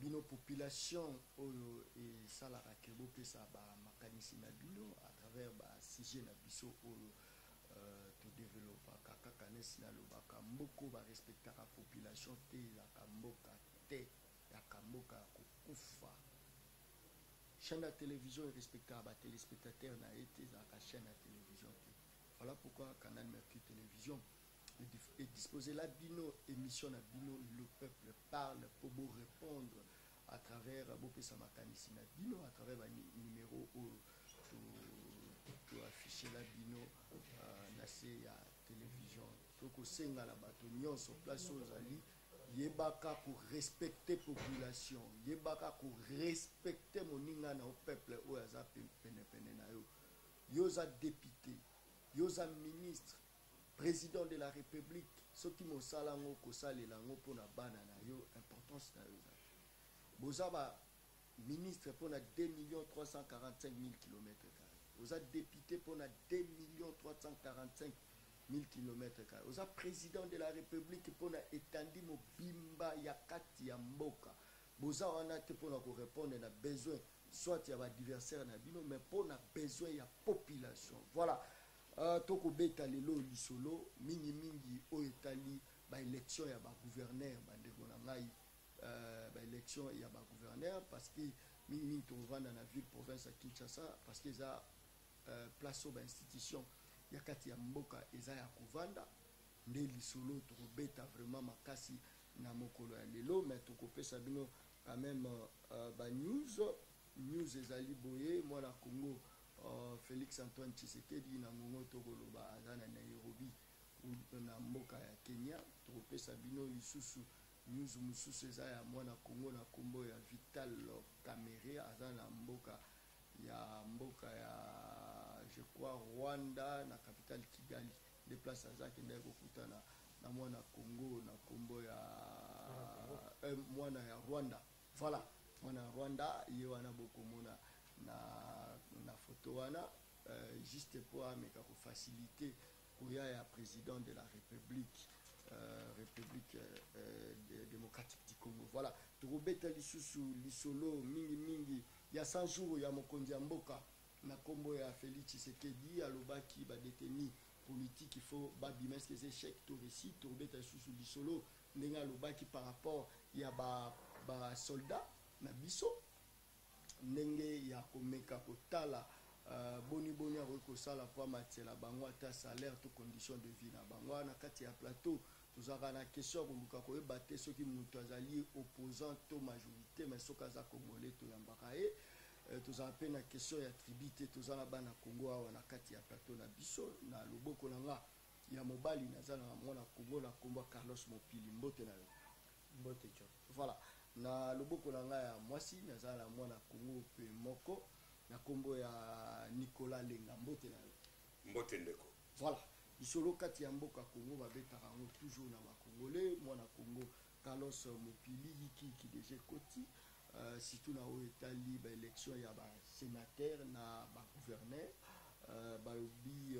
bino population oyo et ça la rakebo pe ça ba makanisi na bino à travers ba sujet na biso oyo to développer kaka nesi na lobaka mboko ba respecter la population te la kamboka te ya kamboka kokufa. Chaîne de télévision est respectée à téléspectateurs na été la chaîne de télévision. Voilà pourquoi Canal Mercure Télévision est disposé la bino émission na bino le peuple parle pour vous répondre à travers Bopé Samakani Sina bino à travers un numéro où tu afficher la bino na la télévision. Donc au sein de la bâtonnion sur place aux alliés yebaka pour respecter population yebaka pour respecter moninga na peuple o aza pene na yo yoza député yoza ministre président de la république soki mosala ngo kosalela ngo pona bana na yo importance na yo boza ba ministre pona 2 345 000 km², oza député pona 2 345 000 km². Oza président de la République pour étendre mobimba ya kati ya mboka. Boza wana te pour répondre à besoin soit il y a adversaire na bino mais pour besoin ya population. Voilà. Toko beta lelo lisolo mingi o etali ba élection ya ba gouverneur ba ndeko na ngai ba élection ya ba gouverneur parce que mingi to vanda na ville province à Kinshasa parce que ça place au ba institution yakati ya mboka eza ya kovanda nde lisolo tokobeta vraiment makasi na mokolo ya lelo mais tokopesa bino quand même ba news ezali boye mwana Congo Félix Antoine Tshisekedi na ngongo tokoloba aza na Nairobi na mboka ya Kenya tokopesa bino lisusu news mususu eza ya mwana Congo na kombo ya Vital Kamerhe aza na mboka ya je crois Rwanda na capitale Kigali des places à ça qui n'est pas na mwana Congo na kombo ya mwana ya Rwanda voilà mwana Rwanda yewana boko mona na photo wana juste pour ameka ko faciliter kuya ya président de la République démocratique du Congo voilà tokobeta lisusu lisolo mingi ya 100 jours ya mokonzi ya mboka na kombo ya Félix Tshisekedi alobaki ba détenu politique il faut babimès que c'est chèque to récit to beta sous lisolo ndenga alobaki par rapport ya ba soldat na biso ndenge ya komeka kotala boni ko sala pour matela bango ta salaire to condition de vie na bango na kati ya plateau tozaka na question koluka ko ebate soki mutu azali opposant to majorité mais sokaza congolais to yambaka tous en peine la question ya tribité tous en bana Congo awa na kati ya plateau na biso na loboko na nga ya mobali nazana mwana Congo na kombo Carlos Mopili mbote na mbote jo voilà na loboko na nga ya mwasi nazana mwana Congo pe moko na kombo ya Nicolas Lenga mbote na mbote ndeko voilà isolo kati ya mboka Congo babetaka ngo toujours na ba congolais mwana Congo Carlos Mopili qui déjà koti surtout na o etali ba élection ya ba sénateur na ba gouverneur ba lobi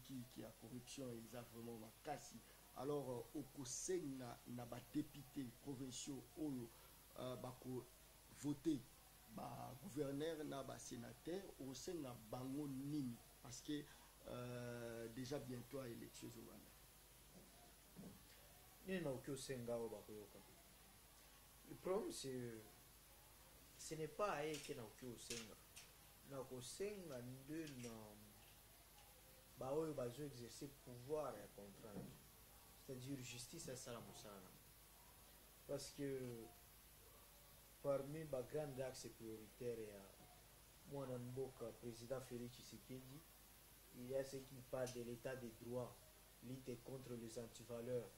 qui a corruption eza vraiment makasi alors au kosenga na ba député provinciaux oyo ba ko voter ba gouverneur na ba sénateur au senga bango nini parce que déjà bientôt à élection zobana ni na o senga o ba koyoka. Le problème, ce n'est pas à eux qui n'ont qu'au Senga. N'a qu'au Senga, nous avons exercé pouvoir et contraindre. C'est-à-dire justice et salam. Parce que parmi les grands axes prioritaires, moi, le président Félix Tshisekedi, il y a ce qui parle de l'état des droits, lutter contre les antivaleurs.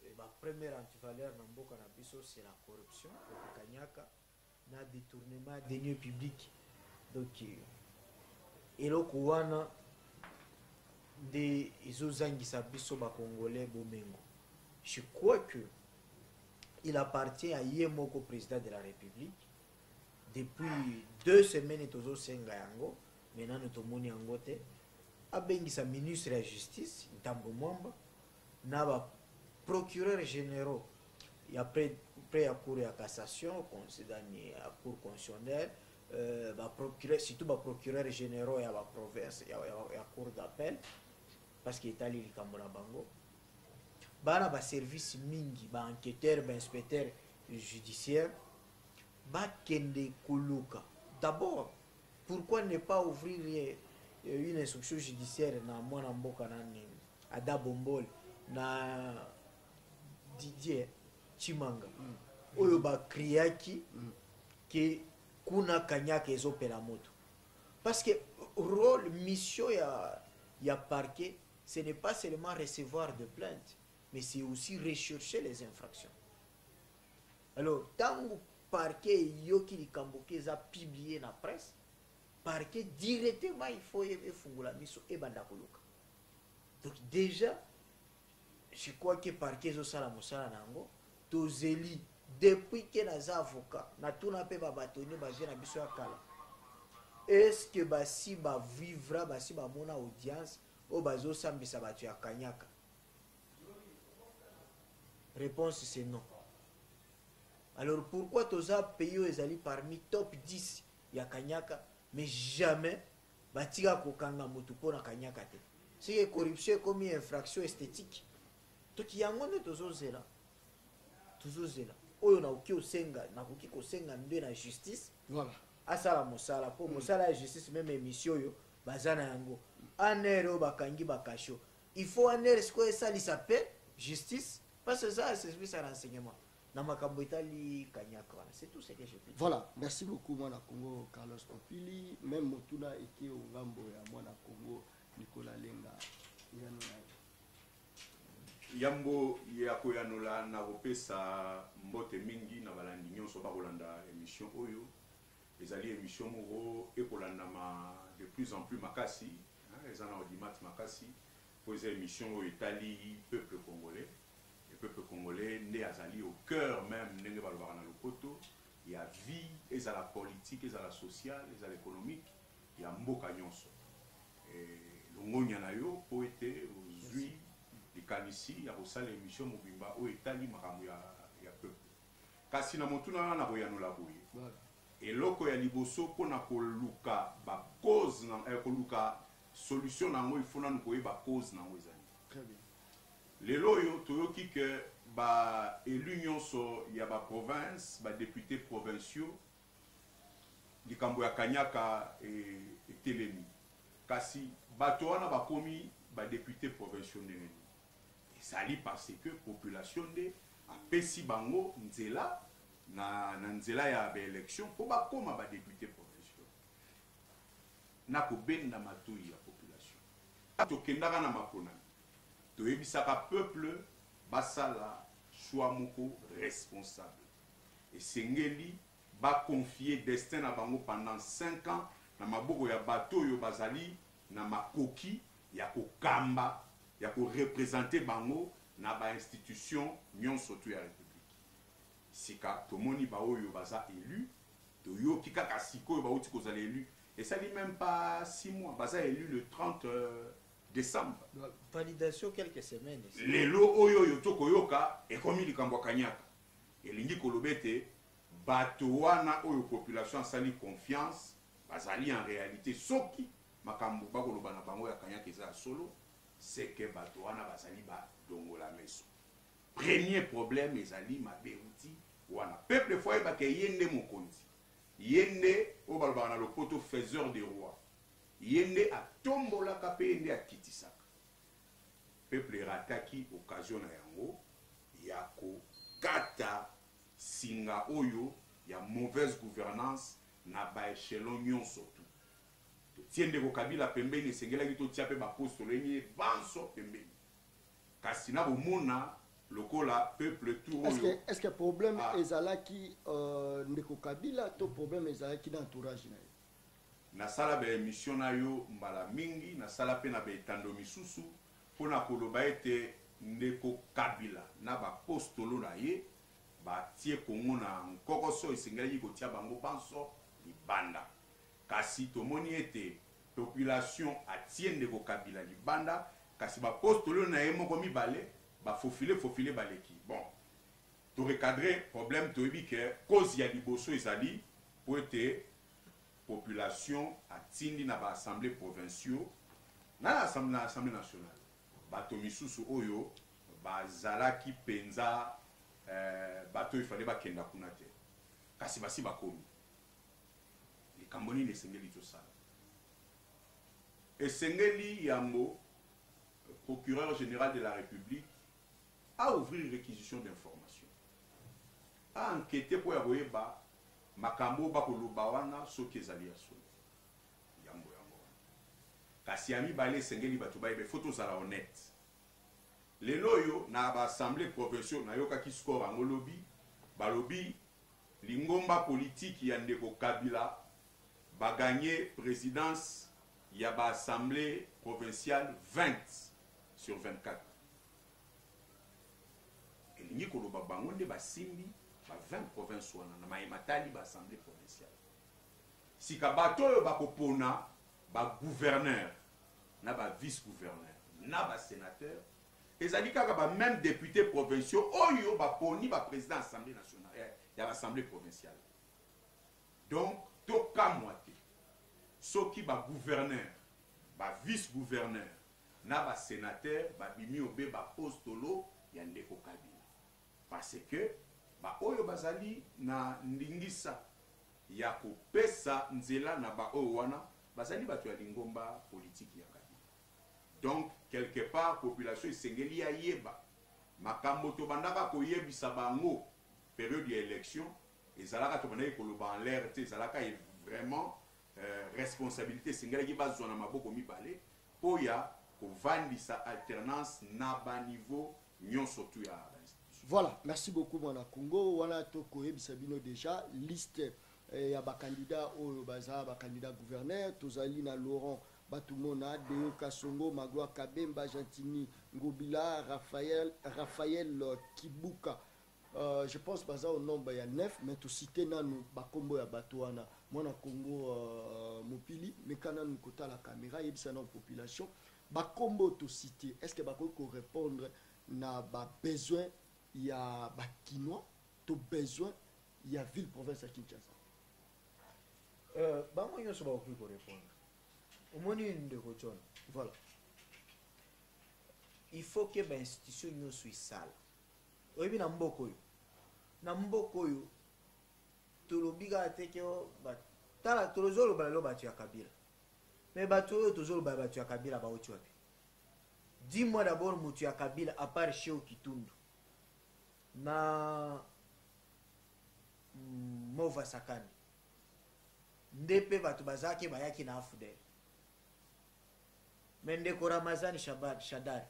Et ma première antivaleur dans Mboka na biso c'est la corruption, le kanyaka, na détournement des deniers publics. Donc et le kouana de izozangisa biso ba congolais bomengo. Je crois que il appartient à Yemoko président de la République depuis 2 semaines tozo senga yango maintenant nous tomoni yango te abengisa ministre de la justice Ntambo Mwamba na ba procureurs généraux il y a près à cour à cassation, à cour constitutionnelle, surtout les procureurs généraux et la province, et la cour d'appel, parce qu'il est allé à Bango. Bana ba service mingi, ba enquêteur, ba inspecteur judiciaire, ba kende kuluka. D'abord, pourquoi ne pas ouvrir une instruction judiciaire na mwana mboka nani Ada Bombol na Didier Chimanga oyo ba kriaki ke kuna kanyaka ezopela moto, parce que rôle mission ya parquet ce n'est pas seulement recevoir de plaintes, mais c'est aussi rechercher les infractions. Alors tango parquet yoki likamboke za publié na presse, parquet directement il faut efungula miso e banda koluka. Donc déjà je crois que parquet zo sala mosala nango tozeli depuis que naza avocat na tuna pe ba batoni ba na biso akala, est-ce que basi ba vivra basi ba mona audience o bazo sambisa batu ya kanyaka? Réponse c'est non. Alors pourquoi toza pays ezali parmi top 10 ya kanyaka mais jamais batika kokanga motu pona kanyaka te? C'est corruption comme infraction esthétique. Donc yango ne tozozela oyo na uki osenga na kuki kosenga nde na justice, voilà, asala mosala po mosala ya justice, même émission yo bazana yango anero bakangi bakasho, il faut anero ce que ça li s'appelle justice, parce que ça c'est service à renseignement na makambo itali kanyaka. C'est tout ce que je peux dire. Voilà, merci beaucoup mwana Congo Carlos Popili, même motuna eki ngambo ya mwana Congo Nicolas Lenga yambo ya koyanola na kopesa mbote mingi na balandi nyonso bakolanda émission oyo ezali émission moko ekolandama de plus en plus makasi, ezana audimat makasi pour ces émissions oyo etali peuple congolais. Le peuple congolais nde azali au cœur même ndenge balobaka na lopoto ya vie, ezala politique, ezala sociale, ezala économique ya mboka nyonso. Longonya na yo po ete ozwi likanisi ya kosala émission mobimba oyo etali makambo ya peuple. Kasi na motuna na koyanola boye eloko ya liboso mpona koluka ba cause na koluka solution nango ifo nanu koyeba cause nango ezali. Très bien. Lelo oyo toyoki ke ba élu nyonso ya ba province, ba députés provinciaux likambo ya kanyaka etelemi, kasi bato wana bakomi ba députés provinciaux ndenge ezali parce que population nde apesi bango nzela na nzela ya ba élection po bakoma ba députés provinciaux na kobenda matoi ya population. Tokendaka na maponami toyebisaka peuple basala choix moko responsable et sengeli ba confier destin na bango pendant 5 ans na maboko ya bato yo bazali na makoki ya kokamba ya ko représenter bango na ba institution nyonso to ya république. Sika tomoni ba oyo baza élu toyoki kaka sikoyo ba uti kozala élu et ça dit même pas 6 mois baza élu le 30 décembre. Validation quelques semaines. Lelo oyo yoto koyoka ekomi likambo kanyaka. Elingi kolobete bato wana oyo population sali confiance bazali en réalité soki makambo bakoloba na bango ya kanyaka eza solo, c'est que bato wana bazali ba dongola meso. Premier problème ezali mabeuti wana peuple fois ba ke yende mokonzi. Yende o balobana lopoto faiseur des rois. Yende a tombola kapé yende a kitisaka. Peuple rataki occasion na yango ya ko kata singa oyo ya mauvaise gouvernance na ba échelon nyonso tout. Tiende ko kabila pembeni sengela kito tiape ba poste lenye banso pembeni. Kasi na bomona lokola peuple tout oyo. Est-ce que problème ezalaki ndeko kabila to problème ezalaki d'entourage na yo? Na sala ba émission na yo mbala mingi na sala pe na ba etando misusu pona koloba ete ndeko kabila na ba postolo na ye ba tie kongo na nkokoso esengeli ko tia bango banso libanda. Kasi tomoni ete population atie ndeko kabila libanda kasi ba postolo na ye moko mibale ba fofile baleki. Bon to recadrer problème to ebi que cause ya liboso ezali pour être population atindi na ba assemblée provinciaux na assemblée nationale bato misusu oyo bazalaki penza bato ifale bakenda kuna te kasi basi bakomi likambo nini esengeli tosala esengeli yango procureur général de la République a ouvrir réquisition d'information a enquêté pour yakoyeba makambo bakoloba wana soki ezali ya solo yango kasi ya mibale esengeli bato bayebe fo tozala honnête lelo oyo na baassemblée provinciale nayokaki score yango lobi balobi lingomba politique ya ndeko Kabila baganye présidence ya baassemblée provinciale 20 sur 24 elingi koloba bango nde basimbi ba 20 provinces wana na mayematali baassemblée provinciale sika bato oyo bakopona bagouverneur na bavice-gouverneur na basénateur ezali kaka bameme député provinciaux oyo baponi baprésident assemblée nationale ya l'assemblée provinciale donc tokamwa te soki bagouverneur bavice-gouverneur na basénateur babimi obe bapostolo ya ndeko Kabila parce que baoyo bazali na ndingisa ya kopesa nzela na baoyo wana bazali bato ya lingomba politique ya Kabila donc quelque part population esengeli ya yeba makambo to bandaka koyebisa bango période ya élection ezalaka to bandaki koloba en l'air te ezalaka vraiment responsabilité esengeli bazwa na maboko mibale po ya kovandisa alternance na ba niveau nyonso tu ya voilà, merci beaucoup mwana Congo wana to koyebisa bino déjà liste ya ba candidat oyo baza ba candidat gouverneur tozali na Laurent Batumona, Deo Kasongo, Magloire Kabemba, Gentini, Ngobila, Raphaël Kibuka. Je pense que au nombre il y a 9, mais tout citer nanu bakombo ya Batouana, mwana Congo Mopili, mais quand nous kota la caméra, il y a une population. Bakombo tout citer, est-ce que bako répondre na ba besoin il y a bakinois, tout besoin il y a ville province à Kinshasa. Bah moi je sais pas pour répondre. Au moins une de John. Voilà. Il faut que l'institution soit sale. Oui, na mboko yo. Tolobiga teke tala tolozolo balalo batu ya Kabila. Mais batu yo tozolo batu ya Kabila ba oti wapi. Dis-moi d'abord mutu ya Kabila à part Cheo Kitundu. Na Mova Sakani. Ndepe batu bazake bayaki na afudel. Mendeko Ramazani Shadari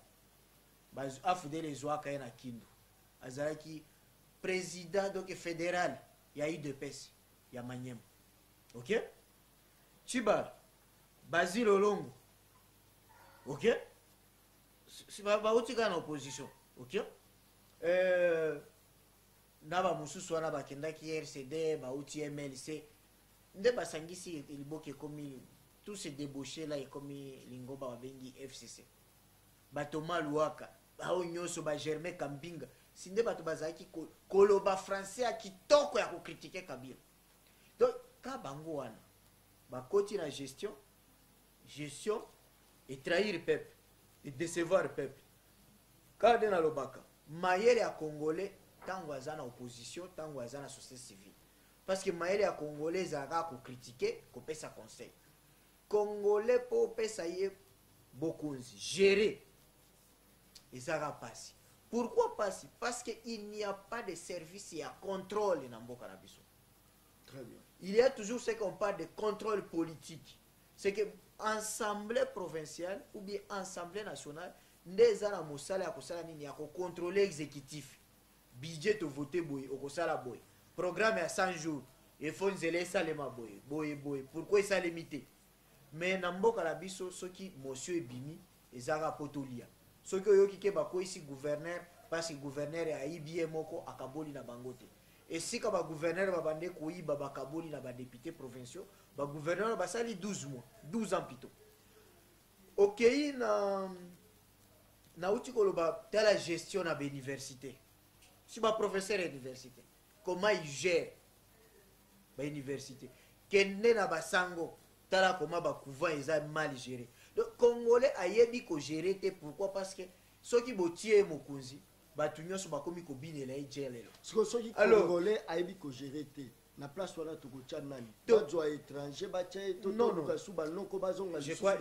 afudele zwaka yana Kindu azalaki président donc fédéral ya UDPS ya Manyema. OK Chibal Basile Olongo. OK si ba utika na opposition. OK na ba mususu wana bakendaki RCD ba uti MLC nde basangisi iliboke komi tous ces débauchés là et comme Lingomba wabengi FCC Batoma Luaka bao nyoso ba Germain Kambinga sinde bato bazaki koloba français a kitoko ya ko critiquer Kabila donc ka bango wana ba koti na gestion et trahir le peuple et décevoir le peuple ka na lobaka mayele ya congolais tango azana opposition tango azana société civile parce que mayele ya congolais zaka ko critiquer ko pesa conseil Congolais pour payer beaucoup gérer et ça va passer. Pourquoi passer? Parce qu'il n'y a pas de service et de contrôle dans Mboka Nabiso. Très bien. Il y a toujours ce qu'on parle de contrôle politique. C'est que assemblée provinciale ou bien assemblée nationale, des ana mosala ya kosala nini ya contrôler exécutif. Budget to voter boy, okosala boy. Programme à 100 jours. Il faut nzele salema boy. Pourquoi ça limité? Mais na mboka la biso soki monsieur ebimi ezaka potolia soki oyoki ke bako ici gouverneur parce que gouverneur a ibie moko akaboli na bangote et si ka ba gouverneur ba bande ko iba bakaboli na ba députés provinciaux ba gouverneur basali 12 mois 12 ans plutôt. OK na uti koloba tala gestion na université si ba professeur université comment il gère ba université kende na basango tala comment ba couvent eza mal géré. Donc congolais ayebi ko gérer te, pourquoi? Parce que soki botie mokonzi batu nyonso bakomi ko binela ejelelo. Soki congolais ayebi ko gérer te na place wana to ko tcha nani to étranger ba tcha to to ka suba noko bazonga. Je crois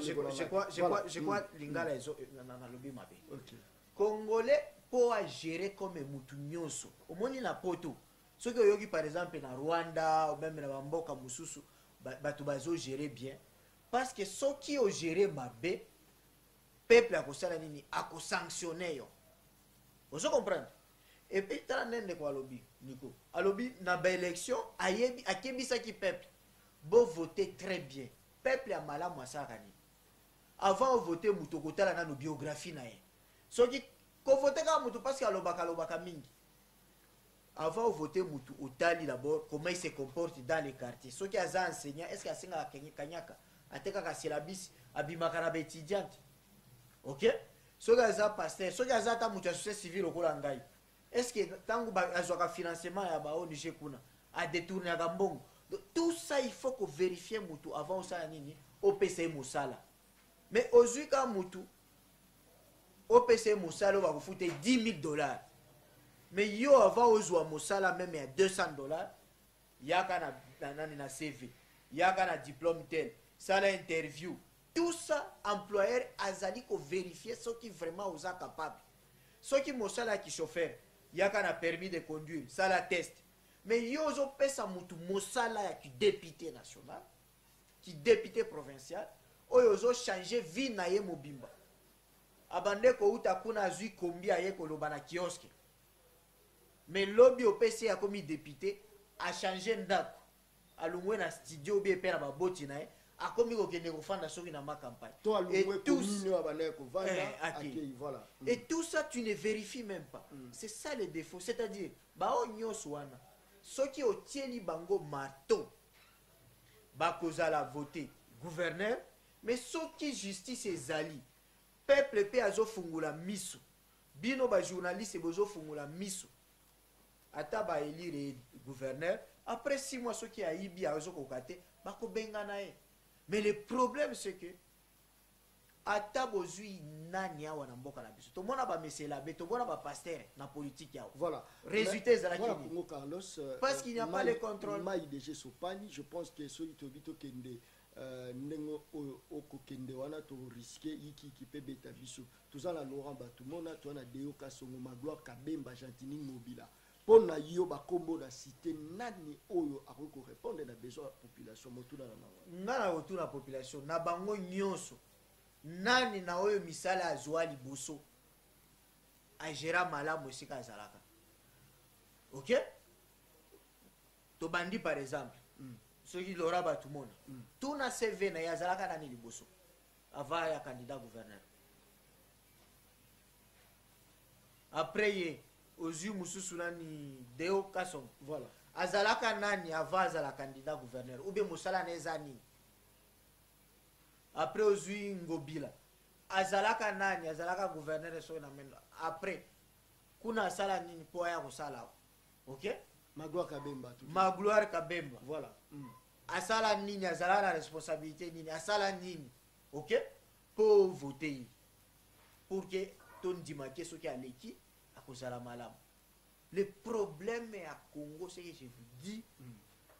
lingala ezo na lobi mabe. OK. Congolais po a gérer comme mutu nyonso omoni na poto soki oyoki par exemple na Rwanda ou même na bamboka mususu batu bazo gérer bien, parce que soki o gérer mabe peuple a kosala nini ako sanctionner yo. Vous comprenez? Et puis tala nende kwa lobby Nico alobi na ba élection ayebi akebisa ki peuple bo voter très bien, peuple ya malamu asaka ni avant de voter mutu kotala na no biographie na ye soki ko voter ka mutu parce que alobaka mingi. Avant de voter mutu otali d'abord comment il se comporte dans les quartiers. Ceux qui sont enseignants, est-ce qu'il y a un kanyaka ateka ka syllabus abimaka na étudiante. OK? Ceux qui sont pasteur, ceux qui sont ta mutu société civile okola ngai. Est-ce que tangu ba azwaka financement ya ba ONG kuna a détourner ka mbongo. Tout ça il faut que vérifier mutu avant ça nini OPC musala. Mais aujourd'hui ka mutu OPC musala va vous foutre $10,000. Mais yo avant ozwa mosala même à $200, yaka na CV, yaka na diplôme tel, ça la interview. Tout ça employeur azali ko vérifier ce qui vraiment osa capable. Ce qui mosala qui chauffeur, yaka na permis de conduire, ça la test. Mais yo zo pesa mutu mosala ya ki député national, qui député provincial, oyo zo changer vie na ye mobimba. Abande ko uta kuna zui combien ye ko lobana kiosque. Mais lobby au PC a commis député a changé ndako alungwe na studio bien pera ba boti na a commis ko kende ko fanda soki na ma campagne et tout voilà. Et tout ça tu ne vérifies même pas. C'est ça le défaut, c'est-à-dire ba onyoso wana soki otieli bango mato ba kozala voter gouverneur, mais soki justice ezali peuple pe azo fungula miso bino ba journaliste bozo fungula miso ata ba élire gouverneur après 6 mois ceux qui a ibi a zo kokate bako bengana e. Mais le problème c'est que ata bozui nani awa na mboka na biso to mona ba mesela be to mona ba pasteur na politique yao. Voilà, résultat ezala voilà kini Congo Carlos parce qu'il n'y a pas le contrôle maïdg sopani. Je pense que ceux qui tobito kende nengo okokende wana to risquer iki qui peut beta biso tout ça la Laurent Batumona to na Deo Kasongo Magloire Kabemba Gentini Mobila pona yo ba kombo na cité nani oyo akoko répondre na besoin de la population motuna na ngana otuna population na bango nyonso nani na oyo misala azwa liboso agera malamu esika azalaka. OK? To bandi par exemple ceux qui Laurent Batumona tout na CV na yazalaka nani liboso avant ya candidat gouverneur. Après ye ozu mususu nani Deo Kasongo, voilà, azalaka nani avant azala candidat gouverneur ou bien musala neza nini. Après ozu Ngobila azalaka nani azalaka gouverneur so na mendo après kuna sala nini po ya kusala. OK? Magloire Kabemba tout. Magloire Kabemba, voilà. Asala nini azala la responsabilité nini asala nini. OK? Pour voter pour que ton dimake so ki aleki akozala malamu. Le problème à Congo, c'est que je vous dis,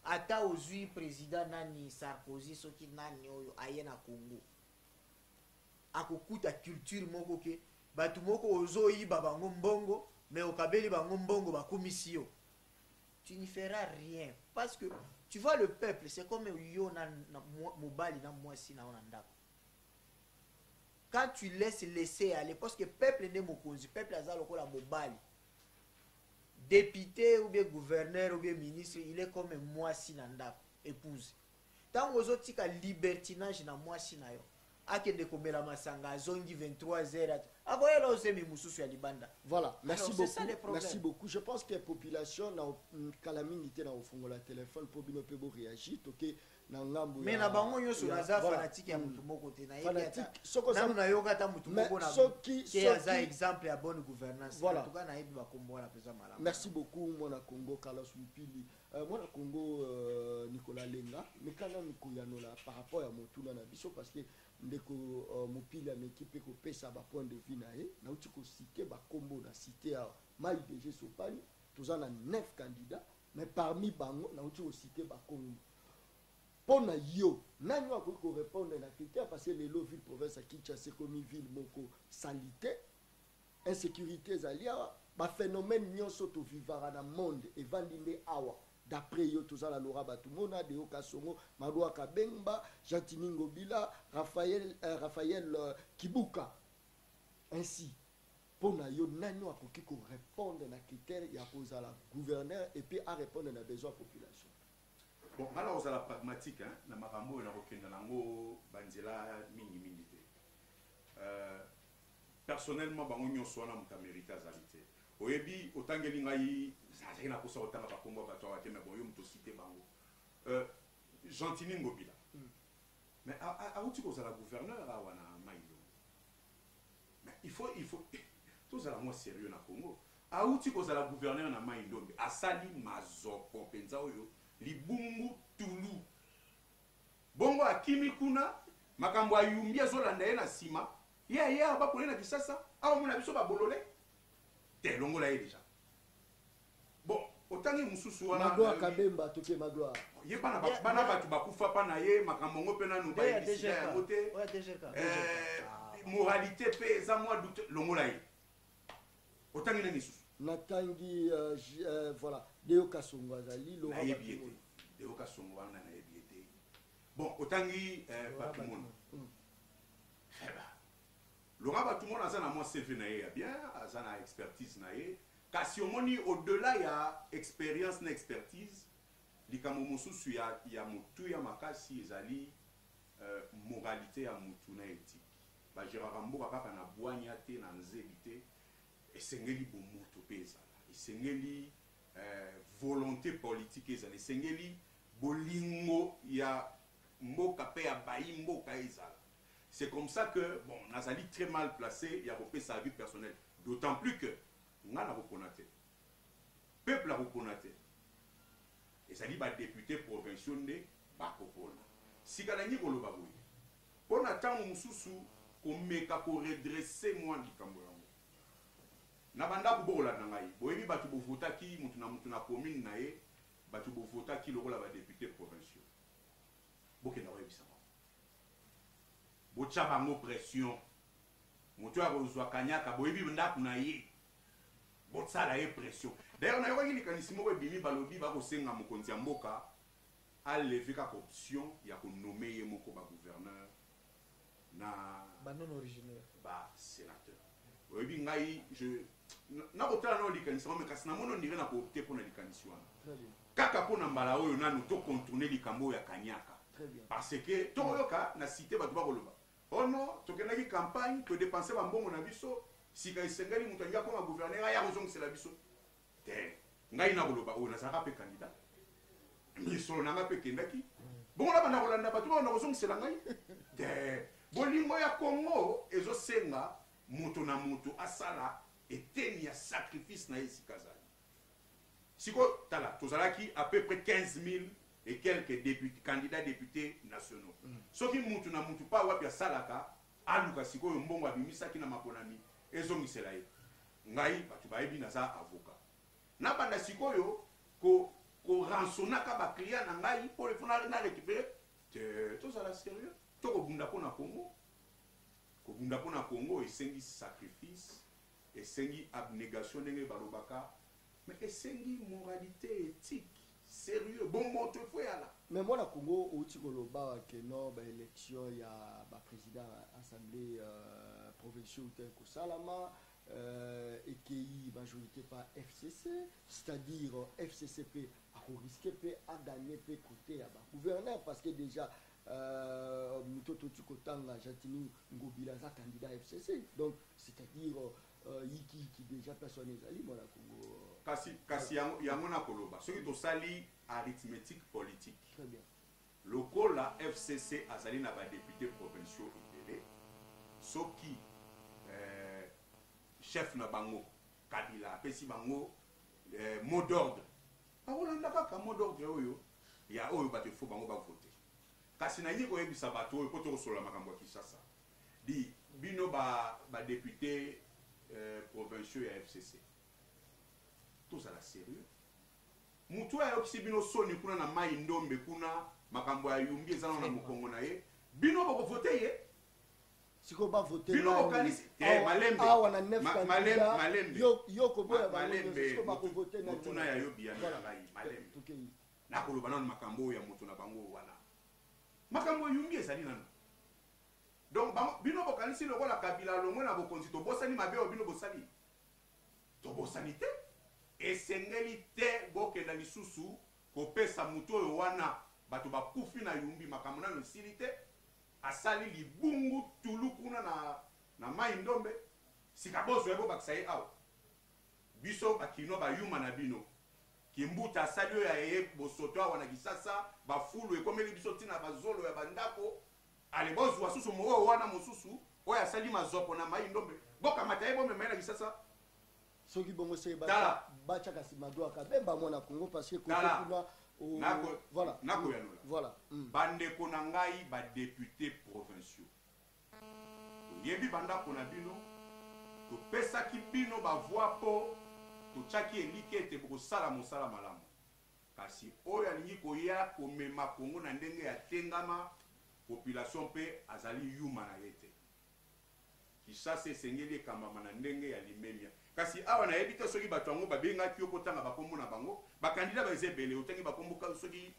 ata ozui président nani Sarkozy soki nani oyo ayena Congo akokuta culture moko ke batu moko ozoyi babango mbongo mais okabeli bango mbongo bakomisi yo, tu n'y feras rien parce que tu vois le peuple c'est comme yo na mobali na mwasi na ndako. Quand tu laisser aller parce que peuple ne mokonzi, peuple azalo ko la mobali député ou bien gouverneur ou bien ministre, il est comme moi si nanda épouse. Tant aux autres qui libertinage na moi si na yo. Akende komela masanga zongi 23h. Aboye lo zemi mususu ya libanda. Voilà, merci alors, beaucoup. Merci beaucoup. Je pense que la population na kalamingité na ofongo la téléphone pour bino pebo réagir. OK, na ngambo mais na bango nyonso naza fanatique ya mutu moko te fanatique soko nanu nayoka ata mutu moko na soki aza exemple ya bonne gouvernance en tout cas nayebi bakombo wana mpenza malamu. Merci beaucoup mwana Congo Carlos Mpili mwana Congo Nicolas Lenga mekana mikoyanola par rapport ya motuna na biso parce que ndeko Mopili ameki mpe kopesa bapoint de vue na ye nauti kosite bakombo na cité ya mai DG Sopani toza na 9 candidats mais parmi bango nauti kosite bakombo pona yo nani akoki korépondre na critère parce que lelo ville province ya Kinshasa ekomi ville moko salité insécurité ezali awa baphénomène nyonso tovivaka na monde evandi nde awa d'après yo tozala Laura Batumona Deo Kasongo Madoua Kabemba Jantini Ngobila Raphaël Kibuka ainsi pona yo nani akoki korépondre na critère ya kozala gouverneur et puis à répondre na besoin population. Bon, alors on a la pragmatique, hein, na makambo na kokenda nango banzela mingi mingi te. Personnellement, bango nyonso na muta mérite azalité. Oyebi otangeli ngai ça na kosa otanga bakombo bato wa te mais bon yo muto cité bango. Jantini Ngobila. Mais a outi ko la gouverneur a wana mailo. Mais il faut tout ça la moi sérieux na Congo. A outi ko la gouverneur na mailo asali mazoko penza oyo libungu tulu bongo akimi kuna makambo ayumbi azolanda ye na sima ye abakole na Kisasa awa mona biso babolole te longola ye déjà bon otangi mususu wana Madoua Kabemba toke Madoua ye bana batu bakufa pa na ye makambo ngo pe na no ba yebisika ya ngote moralité pe za moi doute longola ye otangi na misusu natangi voilà Deo Kasongo azali Laura Batumona Deo Kasongo wana na ebiete bon otangi Batumona Laura Batumona azana moi CV na ye ya bien azana expertise na ye kasi omoni au-delà ya expérience na expertise likambo mosusu ya mutu ya makasi ezali moralité ya mutu na éthique bagéraka mboka kaka na bwanya te na nzebi te esengeli bomutu mpe ezala esengeli volonté politique ezala esengeli bolingo ya mboka pe ya bayi mboka ezala. C'est comme ça que bon nazali très mal placé ya kopesa sa vie personnelle d'autant plus que nga na kokonate peuple a kokonate ezali ba député provinciaux nde bakopona sikala nyi koloba boye pona tango mususu komeka ko redresser moi likambo yango na banda kubola na ngai boyebi batu bovotaki mutu na commune na ye batu bovotaki lokola ba député provinciaux bokenda koyebisa bocha bango pression mutu akozwa kanyaka boyebi ndaku na ye botsala ye pression d'ailleurs na yoki likanisi moko ebimi balobi bakosenga mokonzi ya mboka alever kaka option ya konommer ye moko ba gouverneur na banon originaire ba sénateur oyebi ngai je na kotala na likanisi mais kasi na mono ndire na koopter pona likanisi wana kaka pona mbala oyo nanu to contourner likambo ya kanyaka parce que to yoka na cité batu bakoloba oh non tokendaki campagne to dépenser ba mbongo na biso sika esengeli mutu anja koma gouverneur aya kozongisela biso te ngai na koloba oyo nazalaka mpe candidat misolo nanga mpe kendaki bongo na banda kolanda bato bao na kozongisela ngai te bolingo ya Congo ezosenga mutu na mutu asala eteni ya sacrifice na esika azali siko tala tozalaki à peu près 15 000 et quelques députés, candidats députés nationaux. Soki mutu na mutu pa wapi asalaka aluka sikoyo mbongo abimisaki na maponami ezongisela ye ngai batu bayebi naza avocat na banda sikoyo ko ransonaka ba client na ngai pour le fona na récupérer tout ça la sérieux to ko bunda pona Congo esengi sacrifice esengi abnégation ndenge balobaka mais esengi moralité éthique sérieux bon mot te faut là mais moi na Congo outi koloba que non ba élection ya ba président assemblée provinciale ko salama EKI majorité par FCC c'est-à-dire FCCP a risqué pe a gagner pe côté ya ba gouverneur parce que déjà mutoto tukotanga Jantini Ngobila za candidat FCC donc c'est-à-dire qui déjà personne ezali moi na Congo kasi yango na koloba soki tosali arithmétique politique très bien lokola FCC azali na ba député provinciaux ebele soki chef na bango Kabila apesi bango mot d'ordre bakolanda kaka mot d'ordre oyo ya oyo bato fo bango bavote kasi na ye koyebisa bato oyo po tokosola makambo ya Kinshasa di bino ba député provinciaux ya FCC tozala sérieux mutu ayokisi bino soni kuna na mai ndombe kuna makambo ya yumbi ezana na mokongo na ye bino bokovote ye siko ba voter bino bokanisi malembe malembe yoko boya ba malembe siko ba voter na mutuna ya yobi ya ngai malembe na koloba nanu makambo ya moto na bango wana makambo yumbi ezali nanu donc bino bokanisi lokola Kabila longwe na bokonzi tobosani mabe oyo bino bosali tobosani te esengeli te bokenda lisusu kopesa mutu oyo wana bato bakufi na yumbi makambo nano esili te asali libungu tulu kuna na mai ndombe sika bozo ebo bakisa ye awa biso bakino bayuma na bino kimbuta asali oyo aye bosoto awa na Kinshasa bafulu ekomeli biso ntina bazolo ya bandako ale bozwa susu oyo wana mosusu oyo asali mazopo na mai ndombe bokamata ye bomema na Kinshasa soki bongo se bacha kasi madoa ka bemba mona Congo parce que kuna voilà voilà bandeko na ngai ba député provinciaux yebi bandako na bino topesaki bino bavoi po totiaki elike ete bokosala mosala malamu kasi oyo alingi koya komema Congo na ndenge ya tengama population mpe azali yuma na ye te Kinshasa esengeli ekambama na ndenge ya limemia kasi awa na yebi te soki bato yango babengaki yo kotanga bakombo na bango bakandida baza ebele otangi bakombo soki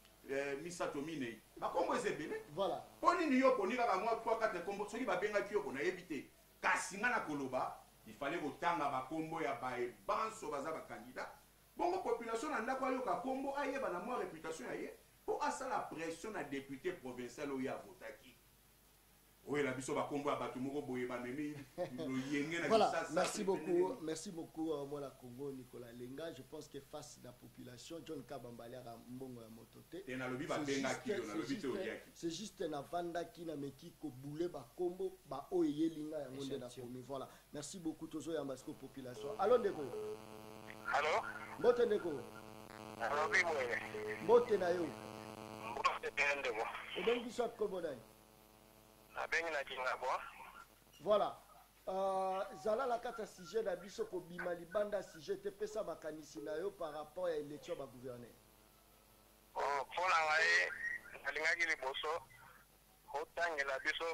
misato minei bakombo eza ebele voilà mpo nini yo poni kaka mwa 3-4 kombo soki babengaki yo na yebi te kasi nga na koloba ifale kotanga bakombo ya baebanso baza bakandida bongo population na ndako ayoka kombo ayeba na mwa réputation ya ye mpo asala pression na député provincial oyo avotaki oyo la biso bakombo ya bato moko boye bamemi loyenge na voilà Kinshasa. merci beaucoup moi Congo Nicolas Lenga. Je pense que face la population John Kabambala mbongo ya motote c'est juste na vanda qui na meki ko boule ba kombo ba oye linga ya monde na komi. Voilà merci beaucoup tozo ya masco population. Allô ndeko allô mbote ndeko allô biboye mbote na yo mbote ndeko obengi soit komodani abengi na kinga bo voilà zala la kata sujet na biso ko bima libanda sujet te pesa makanisi na yo par rapport à élection ba gouverneur oh pona ngai alingaki liboso otangela biso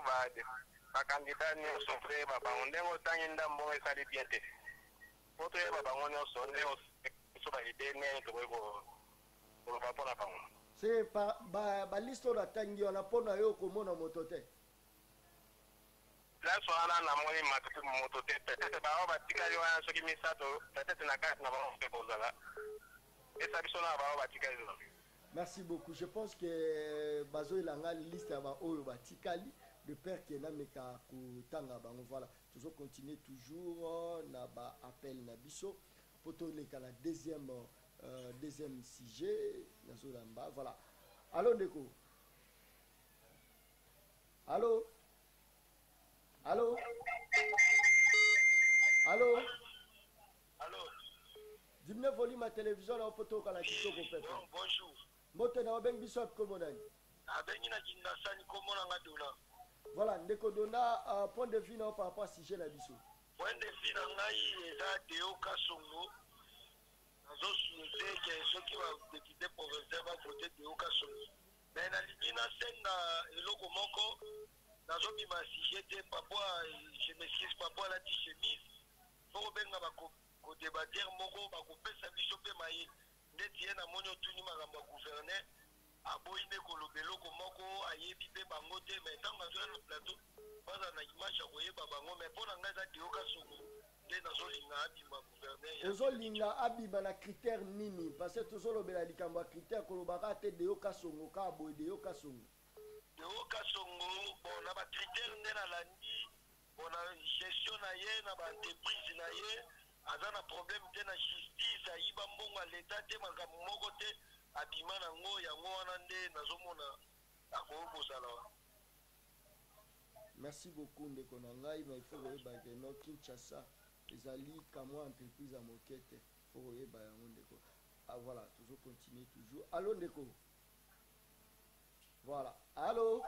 ba candidat nyonso mpe babango ndenge otangi ndambo esali bien te po toyeba bango nyonso ndenge biso baide ndenge tokoki koloba mpona bango c'est baliste oyo natangi wana mpona yo komona moto te place wana namoni moto te peut-être bao batikali wana soki misato peut-être na kati na bango mpe kozala esa biso na bao batikali wana. Merci beaucoup. Je pense que bazo ilanga liste aba oyo batikali de père qui na meka kutanga bango. Voilà, toujours continuer toujours na ba appel na biso poto le kala deuxième sujet na zolamba. Voilà. Allô Ndeko. Allô. Allô. Allô. Allô. Dimne volume à télévision na poto kala kitoko pepe. Bonjour. Mbote na obeng biso komo nani abengi na kinasani komo na ngadona. Voilà ndeko dona point de vue na par rapport à sujet na biso. Point de vue na ngai eza Deo Kasongo. Nazo souhaiter que ceux qui va député provincial va voter Deo Kasongo. Mais na lingina senga eloko moko nazo bima sujet te papa je m'excuse papa la chemise. Faut benga ba ko débattre moko ba ko pesa biso pe maye. Ndeti na monyo tuni makambo ya gouverneur aboyine kolobeloko moko ayebi pe bango te mais ntango azwa na plateau baza na image ya koyeba bango mais mpo na ngai eza Deo Kasongo nde nazolinga abima gouverneur ozolinga abima na critère nini parce que tozolobela likambo ya critère kolobaka te Deo Kasongo ka boye Deo Kasongo bon na bacritère nde nalandi mpona gestion na ye na baentreprise na ye aza na problème te na justice ayiba mbongo ya leta te makambo moko te abima nango yango wana nde nazomona akobosala. Merci beaucoup ndeko na ngai, mais il faut koyeba ke no Kinshasa ezali kamwa entreprise à moquette faut koyeba yango ndeko. Ah voilà, toujours continuer toujours. Allô ndeko. Voilà. Allô.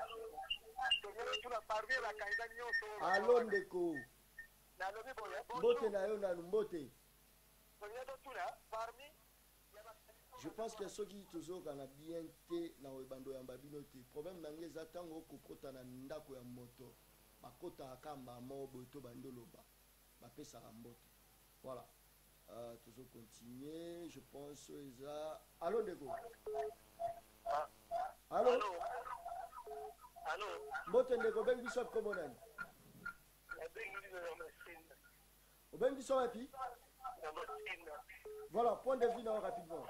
Allô ndeko. Mbote na yo na mbote. Je pense que ceux qui toujours kana bien te na bando ya babino te. Problème nange za tango kokota na ndako ya moto. Bakota akamba mo boto bandoloba. Ba pesa mbote. Voilà. Toujours continuer, je pense ça. Allô ndeko. Allô. Allô. Mbote ndeko ben biso comme on aime. Ben biso et puis. Voilà, point de vue là rapidement.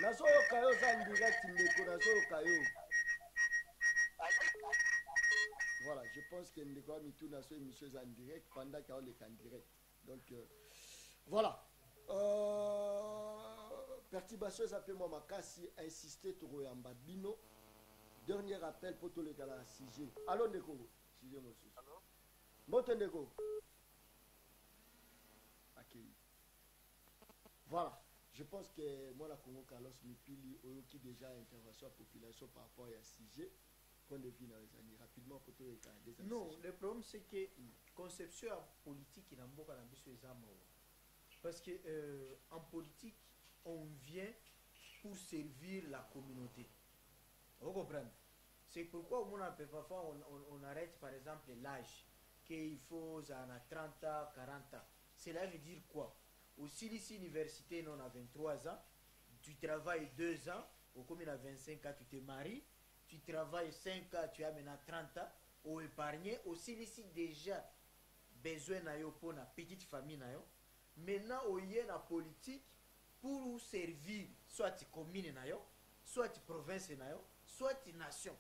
Naso kayo za direct ndeko naso kayo. Voilà, je pense que ndeko a mis tout naso émission en direct pendant qu'il est en direct. Donc voilà. Perturbation s'appelle moi makasi insister toro yamba bino. Dernier appel pour tous les gars là 6G. Allô ndeko. 6G monsieur. Allô. Moto ndeko. OK. Voilà. Je pense que moi la Congo Carlos Mipili qui déjà intervention à population par rapport à 6G. Point de vue dans les années rapidement pour tous les gars. Non, le problème c'est que conception politique il a beaucoup d'ambition les âmes. Parce que en politique on vient pour servir la communauté. Vous comprenez? C'est pourquoi parfois on arrête par exemple l'âge, qu'il faut à 30 ans, 40 ans. Cela veut dire quoi? Aussi, ici, université, on a 23 ans, tu travailles 2 ans, au comme il a 25 ans, tu te maries, tu travailles 5 ans, tu as maintenant 30 ans, au épargné, aussi ici déjà besoin pour la petite famille. Maintenant, il y a la politique pour servir soit commune, soit province, soit nation.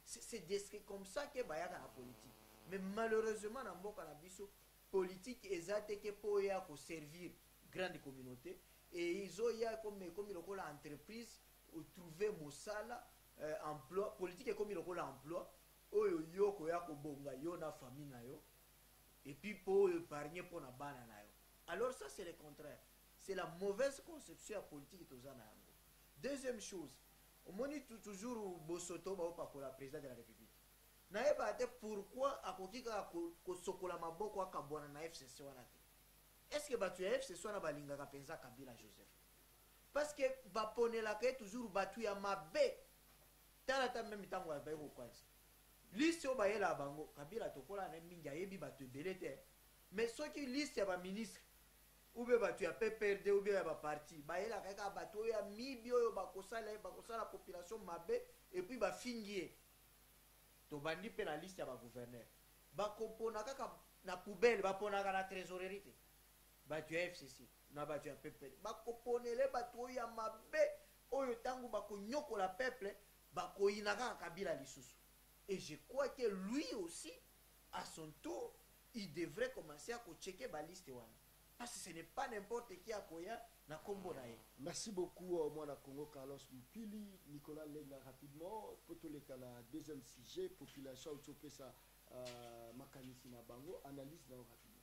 C'est comme ça que y a la politique. Mais malheureusement, dans le politique, est pour servir grande communauté. Et ils ont comme l'entreprise, trouver Moussala, emploi, politique est comme l'emploi, et puis pour épargner pour la banane. Alors ça c'est le contraire. C'est la mauvaise conception politique de Zanango. Deuxième chose, on monite toujours Bosoto pour la présidente de la République. Pourquoi à Sokola Maboko Kabwana na FCC wanate? Est-ce que batu FCC wana balinga kapenza Kabila Joseph? Parce que bapone la ke toujours batu ya mabe. Tala même tango ba ko kwanza. Liste o bayela bango Kabila tokola na minja yebi batu belete. Mais ceux qui liste ya ba ministre ou bien batu ya PPRD ou bien ya ba parti bayela kaka batu ya mibio yo bakosala la population mabe et puis ba fingier. Tobandi pe na liste ya ba gouverneur. Ba kompona kaka na poubelle ba ponaka na trésorerie. Batu ya FCC na batu ya PPRD. Ba komponele batu ya mabe oyo tangu ba konyoko la peuple ba koinaka Kabila lisusu. Et je crois que lui aussi à son tour il devrait commencer à checker la liste wana. Parce que ce n'est pas n'importe qui à Koya na Kombo na ye. Merci beaucoup moi na Congo Carlos Mpili, Nicolas Lenga rapidement pour tous les cas la deuxième sujet population choper ça makanisi na bango analyse na rapidement.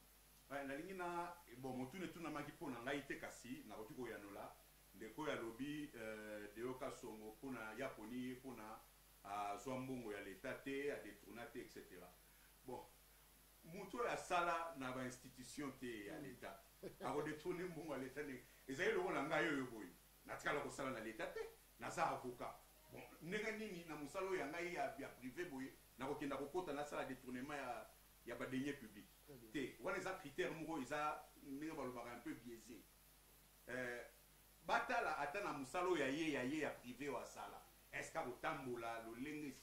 Ouais na lingina bon motune tuna makipo na ngai te kasi na kotuko ya nola ndeko ya lobi deoka songo pona yaponi pona zwambongo ya l'état te a détournaté etc. Bon muto ya sala na ba institution te ya l'état ako détourner mbongo ya l'état ne ezali lo na ngai yo boyi na tikala ko sala na l'état te na sa avocat bon nenga nini na musalo ya ngai ya privé boyi na ko kenda ko kota na sala détournement ya ba deniers publics te wana za critère moko eza nenga ba lo un peu biaisé batala atana musalo ya ye ya privé wa sala. Est-ce que Tambola, le lingue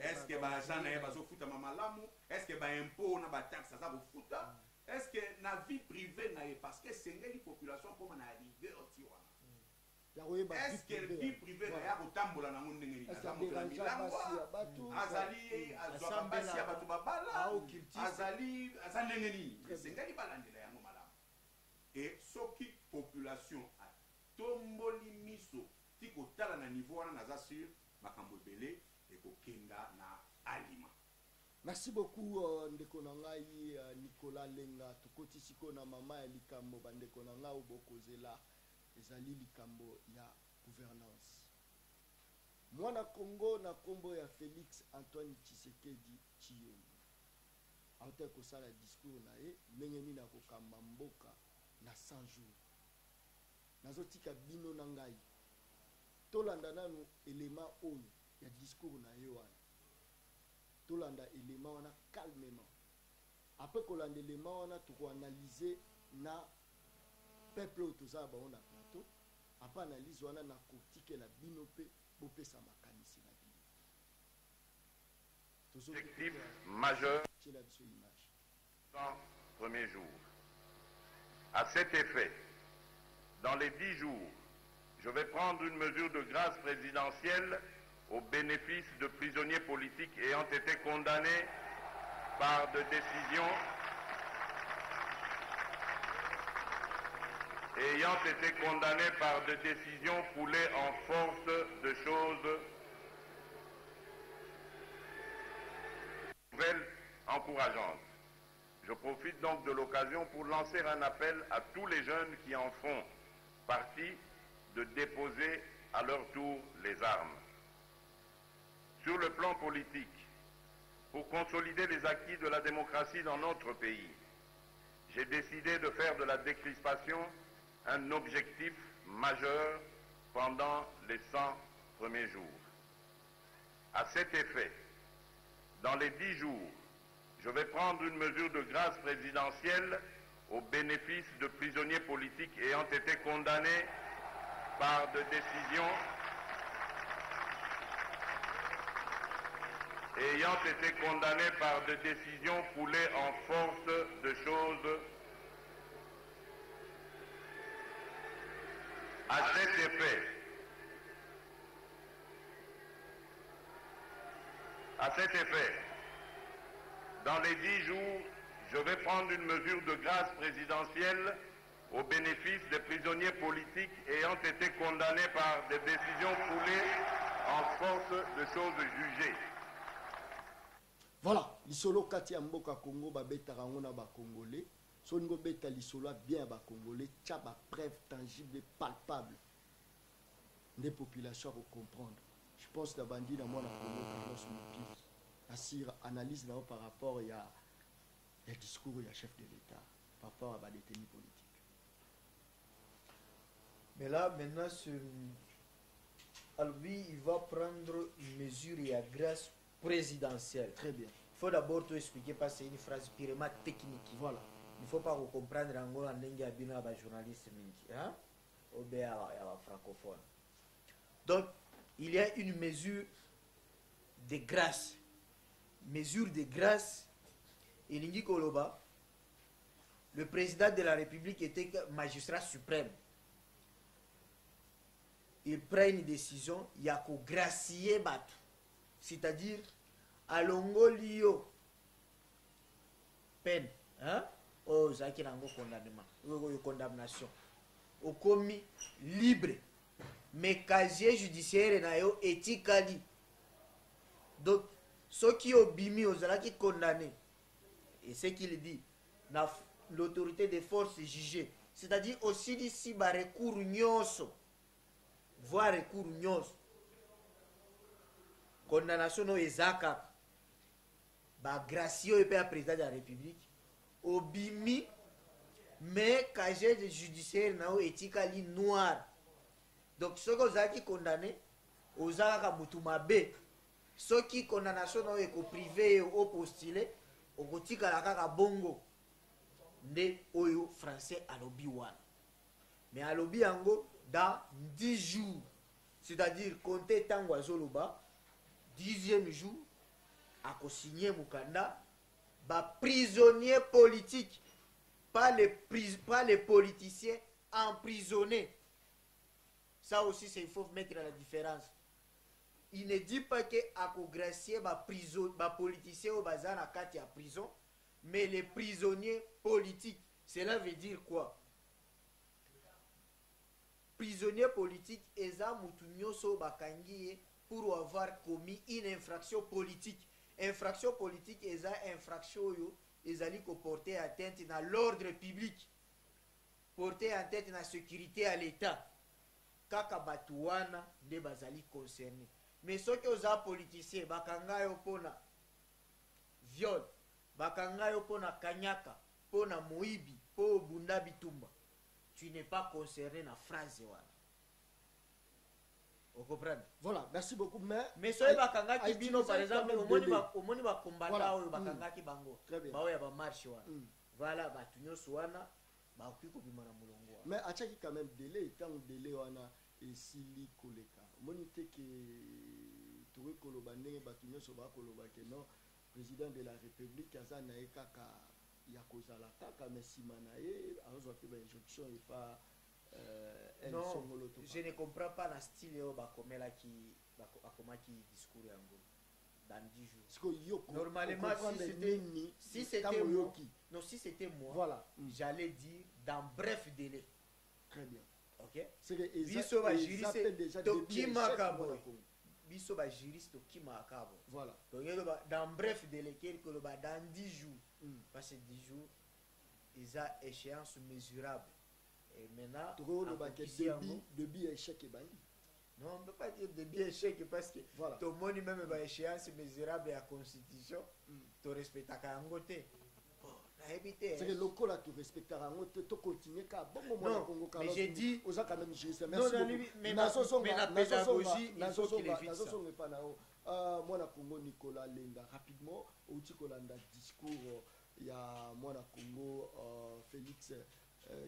est-ce que Bajana est baso futa mamalamu? Est-ce que ba impôt na ba taxe ça vous futa? Est-ce que na vie privée na parce que c'est une population comme na arrivé au Tiwa. Est-ce que vie privée na ya Tambola na ngone ngeni na mutla milango? Azali azwabasi ya batu babala. Azali ngeni. C'est ngani balandela ya malamu. et soki population a tomboli miso tiko tala na niveau wana naza sur makambo ebele ekokenda na alima. Merci beaucoup ndeko na ngai Nicolas Lenga. Tukoti siko na mama ya likambo bandeko na ngai obokozela ezali likambo ya gouvernance. Mwana Congo na kombo ya Félix Antoine Tshisekedi Tshilombo. Aute kosala discours na ye ndenge nini akokamba mboka na 100 jours. Nazotika bino na ngai. Tolanda nanu elema oyo ya discours na ye wana. Tolanda élément wana calmement. Après kolanda élément wana to analyser na peuple autoza ba on a plateau. Après analyse wana na critique la binope bopesa makanisi na bino. Objectif majeur dans les premiers jours. À cet effet, dans les 10 jours, je vais prendre une mesure de grâce présidentielle au bénéfice de prisonniers politiques ayant été condamnés par des décisions foulées en force de choses nouvelles encourageantes. Je profite donc de l'occasion pour lancer un appel à tous les jeunes qui en font partie de déposer à leur tour les armes. Sur le plan politique, pour consolider les acquis de la démocratie dans notre pays, j'ai décidé de faire de la décrispation un objectif majeur pendant les 100 premiers jours. À cet effet, dans les 10 jours, je vais prendre une mesure de grâce présidentielle au bénéfice de prisonniers politiques ayant été condamnés par des décisions foulées en force de choses. À cet effet, dans les 10 jours, je vais prendre une mesure de grâce présidentielle au bénéfice des prisonniers politiques ayant été condamnés par des décisions foulées en force de choses jugées. Voilà, lisolo kati ya mboka Congo babetaka ngo na ba Congolais. So ngo beta lisolo bien ba Congolais, tcha ba preuve tangible palpable. Des populations pour comprendre. Je pense que bandi na mwana Congo Congo sur le pire. Assire analyse là par rapport il y a discours il y a chef de l'État par rapport à ba détenus politiques. Mais là maintenant lui il va prendre une mesure et à grâce présidentielle. Très bien. Il faut d'abord tout expliquer parce que c'est une phrase purement technique. Voilà. Il ne faut pas comprendre en gros en dengue abina ba journaliste mingi, hein? Ou bien à francophone. Donc, il y a une mesure de grâce. Mesure de grâce. Et Lingi Koloba, le président de la République était magistrat suprême. Il prend une décision, il y a qu'au gracier battu. C'est-à-dire, à l'ongolio, peine, hein? Oh, Zaki Nango condamnation. Au commis libre. Mais casier judiciaire na yo éthiquement. Donc, ceux qui ont bimi aux qui condamnés, et ce qu'il dit, l'autorité des forces jugées, c'est-à-dire aussi d'ici, bah, recours nyonso, voire recours nyonso, condamnation no ezaka, bah, gracieux et président de la République, au bimi, mais casier judiciaire na yo éthiquement noir. Donc, ceux qui sont condamnés, aux Mutumabe, ceux qui condamnation au privé ou au postulé, au Gotika la bongo, ne oyo français à l'obi-wan. Mais à l'obi-ango, dans 10 jours, c'est-à-dire compter tango zoloba, 10e jour, à co-signer Mukanda, prisonniers politiques, pas les politiciens emprisonnés. Ça aussi, il faut mettre la différence. Il ne dit pas que à gracier les politiciens au bazar à 4 à prison, mais les prisonniers politiques. Cela veut dire quoi? prisonnier politique eza mutu nyonso bakangi ye pour avoir commis une infraction politique. Infraction politique eza infraction oyo ezali ko porter atteinte na l'ordre public, porter atteinte na sécurité à l'état. Kaka batu wana nde bazali concerné. Mais soki oza politicien bakanga yo pona viol, bakanga yo pona kanyaka, pona moibi, po bunda bitumba, tu n'es pas concerné na phrase wana. Vous comprenez? Voilà, merci beaucoup. Mais soki bakanga ki bino par exemple omoni ba combattant oyo bakanga ki bango. Ba ya ba marche wana. Voilà batu nyonso wana ba okoki ko bima na mulongo wana. Mais achaki quand même délai, tant délai wana esili koleka. Moni te ke towe koloba ndenge batu nyonso ba koloba ke non président de la République aza na kaka ya kozala kaka mais sima na ye azwa pe ba injonction et pas non, je ne comprends pas la style au bakomela qui bakomaki discours yango dans 10 jours. Normalement si c'était moi, non, si c'était moi, voilà, j'allais dire dans bref délai. Très bien. OK? C'est que biso ba juriste to kimakabo. Biso ba juriste to kimakabo. Voilà. Donc dans bref délai quelque le dans 10 jours. Parce que 10 jours ils a échéance mesurable. Et maintenant, débit échec et bandi. Non, on ne peut pas dire débit échec parce que voilà. Ton monde même est échéance mesurable à la constitution, tu respectes à Kangote. C'est que le local là, tu respectes à Kangote, tu continues à non, mais j'ai dit, aux quand même juriste. Merci beaucoup. Mais la pédagogie, il faut qu'il évite ça. Moi, na Congo, Nicolas Lenda, rapidement, au Tikolanda discours, il y a moi, na Congo, Félix.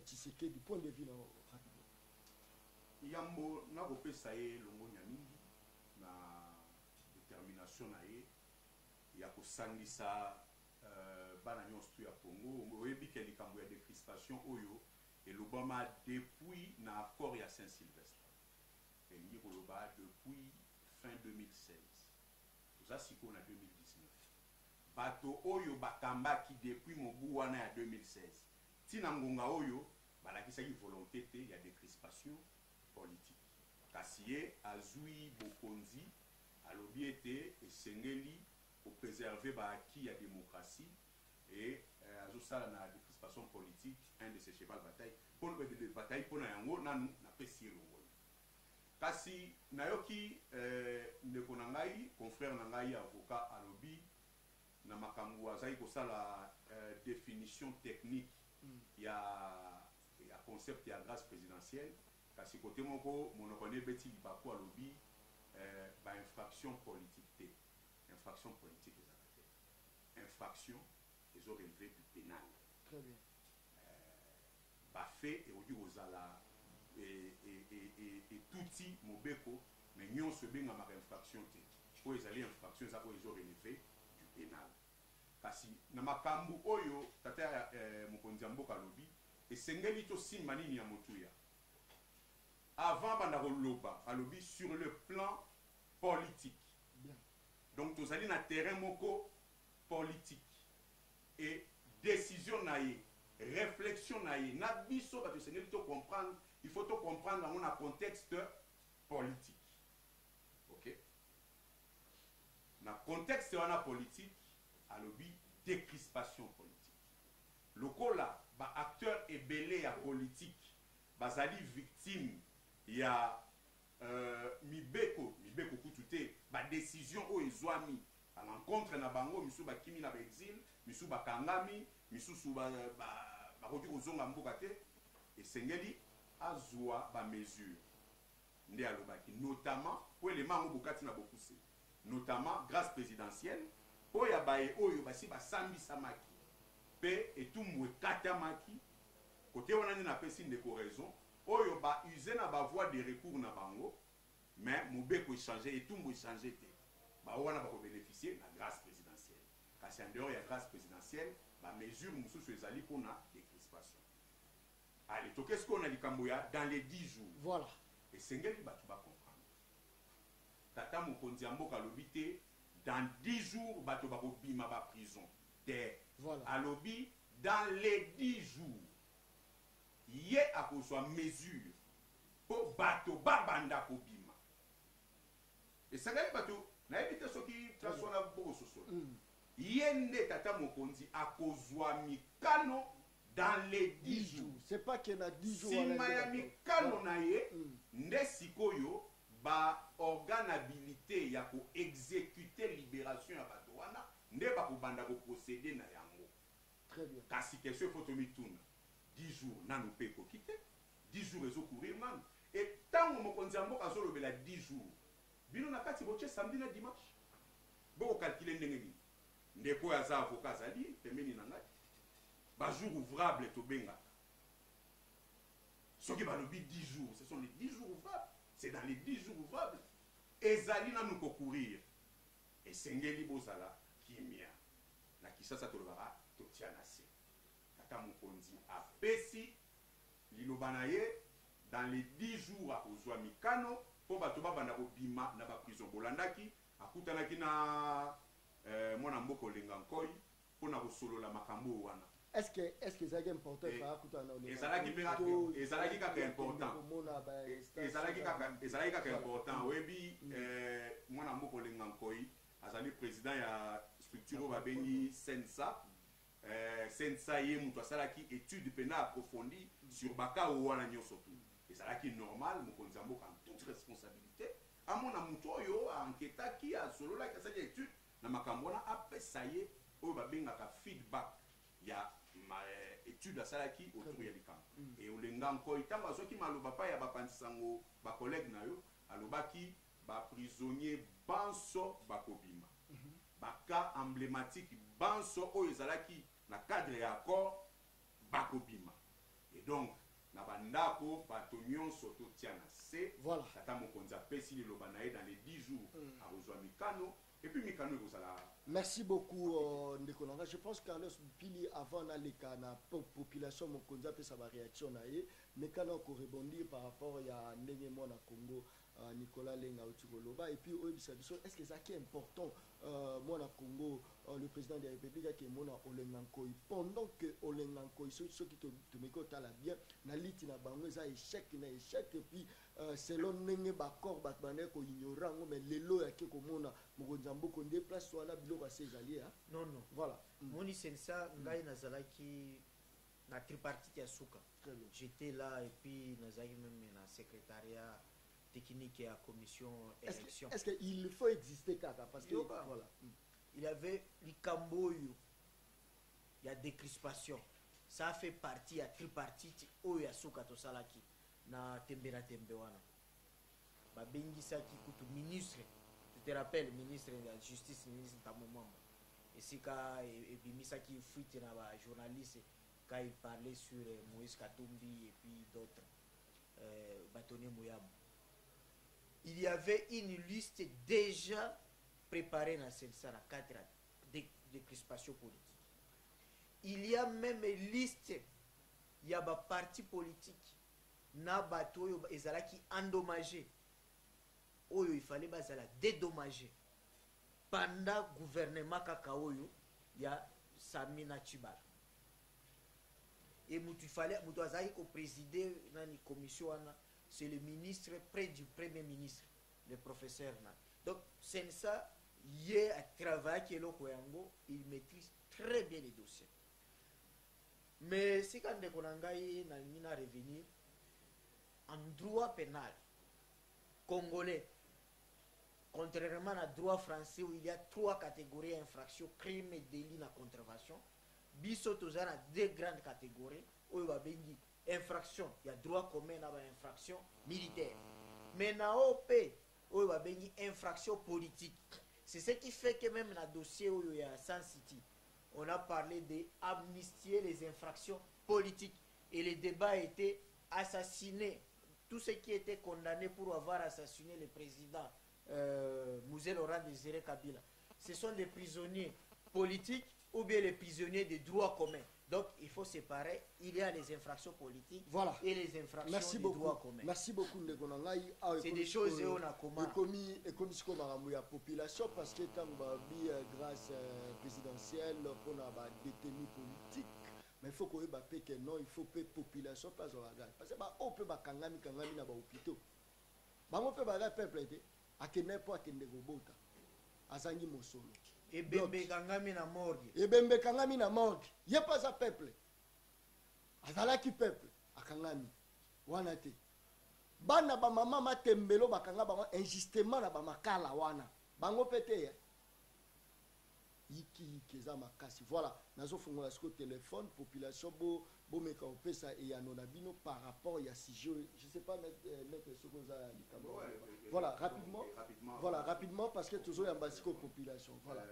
Tshisekedi du point de vue rapidement. Yambo na kopesa ye longo mingi na détermination na ye ya kosangisa bana nyonso ya Congo oyebi ke likambo ya décrispation oyo elobama depuis na accord ya Saint-Sylvestre elingi koloba depuis fin 2016 toza sikoyo na 2019 bato oyo bakambaki depuis mobu wana ya 2016 tina ngonga oyo balakisaki volonté te ya décrispation politique kasi ye azwi bokonzi alobi ete esengeli kopréserver baaki ya démocratie et azosala na décrispation politique un de ses cheval bataille mpona yango nanu napesi ye longolo kasi nayoki ndeko na ngai confrère na ngai avocat alobi na makambo azali kosala définition technique ya concept ya grâce présidentielle kasi côté moko monokone beti libaku alobi ba infraction politique te infraction politique ezalaka te infraction ezo relevé du pénal. Très bien. Ba fait eodi kozala et touti mobeko mais nyonso bengamaka infraction te po ezali infraction eza ko ezo relevé du pénal. Kasi na makambu oyo tata mokonzi ya mboka alobi esengeli tosimba nini ya motuya avant banda koloba alobi sur le plan politique. Bien. Donc tozali na terrain moko politique et décision na ye réflexion na ye na biso bato esengeli to comprendre il faut to comprendre dans un contexte politique. OK? Na contexte wana politique alobi décrispation politique. Lokola ba acteur ebele ya politique bazali victime ya mibeko kutu te ba décision o ezwami à l'encontre na bango misu ba kimi na ba exil misu ba kangami misu ba koti kozonga mboka te esengeli azwa ba mesure nde alobaki notamment pour les mango bokati na bokuse notamment grâce présidentielle oya bae oyo basi basambisa maki pe etumbu ekatamaki côté wana nde napesi ndeko raison oyo ba use na ba voie de recours na bango mais mobeko échanger etumbu échanger te ba wana ba ko bénéficier na grâce présidentielle kasi en dehors ya grâce présidentielle ba mesure mususu ezali pona décrispation. Allez to qu'est-ce qu'on a likambo ya dans les 10 jours voilà et sengeli batu ba comprendre tata mokonzi ya mboka lobi te dans 10 jours bato ba ko bima ba prison te. Voilà. Alobi dans les 10 jours, il y a à mesure po bato babanda kobima esengeli bato nayebi te soki place wana bokososola ye nde tata mokonzi akozwa mikano dans les 10 jours. C'est pas qu'il y a 10 jours. Sima ya mikano na ye nde sikoyo ba organabilité ya ko exécuter libération ya bato wana nde bakobanda ko procéder na yango. Très bien. Kasi question faut to mituna 10 jours nanu pe ko kite 10 jours ezo courir nanu et tango mokonzi ya mboka azolobela 10 jours bino na kati boche samedi na dimanche boko calculer ndenge nini ndeko ya za avocat azali pembeni na ngai ba jour ouvrable to benga soki balobi 10 jours ce sont les 10 jours ouvrables c'est dans les 10 jours ouvrables ezali nanu ko courir esengeli bozala kimia na kisasa tolobaka totia na se tata mokonzi apesi liloba na ye dans les 10 jours akozwa mikano po bato babanda kobima na baprison bolandaki akutanaki na mwana mboka olenga nkoi mpona kosolola makambo wana est-ce que c'est important ezalaki kaka important ezalaki kaka important oyebi mwana mboka olenga nkoi azali président ya structure oyo babengi sensa sensa ye moto asalaki étude pena approfondie sur bakao wana nyonso tu ezalaki normal mokonzi ya mboka en toute responsabilité amona moto oyo anketaki asololaki asali étude na makambo wana apesa ye oyo babengaka feedback ya étude asalaki autour ya likambo e olenga nkoi ntango azwaki maloba pa ya bapanzisango bacollègue na yo alobaki baprisonnier banso bakobima baka emblématique banso oyo ezalaki na cadre ya accord bakobima et donc na bandako bato nyonso totia na se voilà tata mokonzi apesi liloba na ye dans les 10 jours akozwa mikano et puis mikano ekozala. Merci beaucoup ndeko nanga. Je pense Carlos Pili avant naleka na population mokonzi apesa ba réaction na ye mais kana ko rebondir par rapport ya ndenge mwana Congo Nicolas Lenga Otikoloba et puis est-ce que ça qui est important mwana Congo le président de la République qui est mwana Olengankoi pendant que Olengankoi ceux qui te mekota la bien na liti na bango ça échec et puis selon ndenge ba corps ba bande ko ignorant mais lelo ya ke ko mona mokonzambo ko déplace wana biloko à ses alliés non voilà moni sensa ngai nazalaki na tripartite ya suka j'étais là et puis nazaki même na secrétariat technique et à commission élection. Est-ce qu'il faut exister kaka parce que voilà il y avait Likamboyo, il y a décrispation, ça fait partie à tripartite oyo ya suka to salaki na tembera tembewana babengi saki kutu ministre tu te rappelles ministre de la justice ministre Tamomamba et sika et bimisaki fuite na ba journaliste quand il parlait sur Moïse Katumbi et puis d'autres bâtonnier Mouyam. Il y avait une liste déjà préparée dans celle-ci, la 4 de crispation politique. Il y a même une liste, il y a des partis politiques, na bateau qui endommagé, il fallait dédommager. Pendant le gouvernement Kakaoyo, il y a Samina Chibal. Et il fallait présider dans la commission. C'est le ministre près du premier ministre, le professeur. Donc, c'est ça, il y a un travail qui est là, il maîtrise très bien les dossiers. Mais si quand on a revenu en droit pénal congolais, contrairement à droit français où il y a 3 catégories d'infractions, crimes et délits de contravention, Bissot a 2 grandes catégories où il y a infraction, il y a droit commun à infraction militaire. Mais dans l'OP, il y a infraction politique. C'est ce qui fait que même dans le dossier où il y a San City, on a parlé d'amnistier les infractions politiques. Et le débat était assassiner tous ceux qui étaient condamnés pour avoir assassiné le président Mouzé Laurent Désiré Kabila. Ce sont des prisonniers politiques ou bien les prisonniers de droit commun. Donc, il faut séparer. Il y a les infractions politiques et les infractions de droit commun. Merci beaucoup. C'est des choses et on a comment. Et comme ce qu'on a la population, parce que tant que grâce présidentielle, on a des détenus politiques, mais il faut qu'on ait que non, il faut que la population passe au bagage. Parce que on peut pas kangami na ba hôpitaux. On peut pas peuple été à que n'importe quel robota. Azangi mosolo. Et bembe kangami na morgue. Et bembe kangami na morgue. Y a pas ça peuple. Azala qui peuple a kangami. Wana te. Bana ba mama matembelo bakanga ba injustement na ba makala wana. Bango pété ya. Iki keza makasi. Voilà, nazo fungola siko téléphone population bo meka opesa et ya nonabino par rapport ya sujet, je sais pas mettre sokoza likamo. Voilà, rapidement. Voilà, rapidement parce que toujours ya basiko population. Voilà.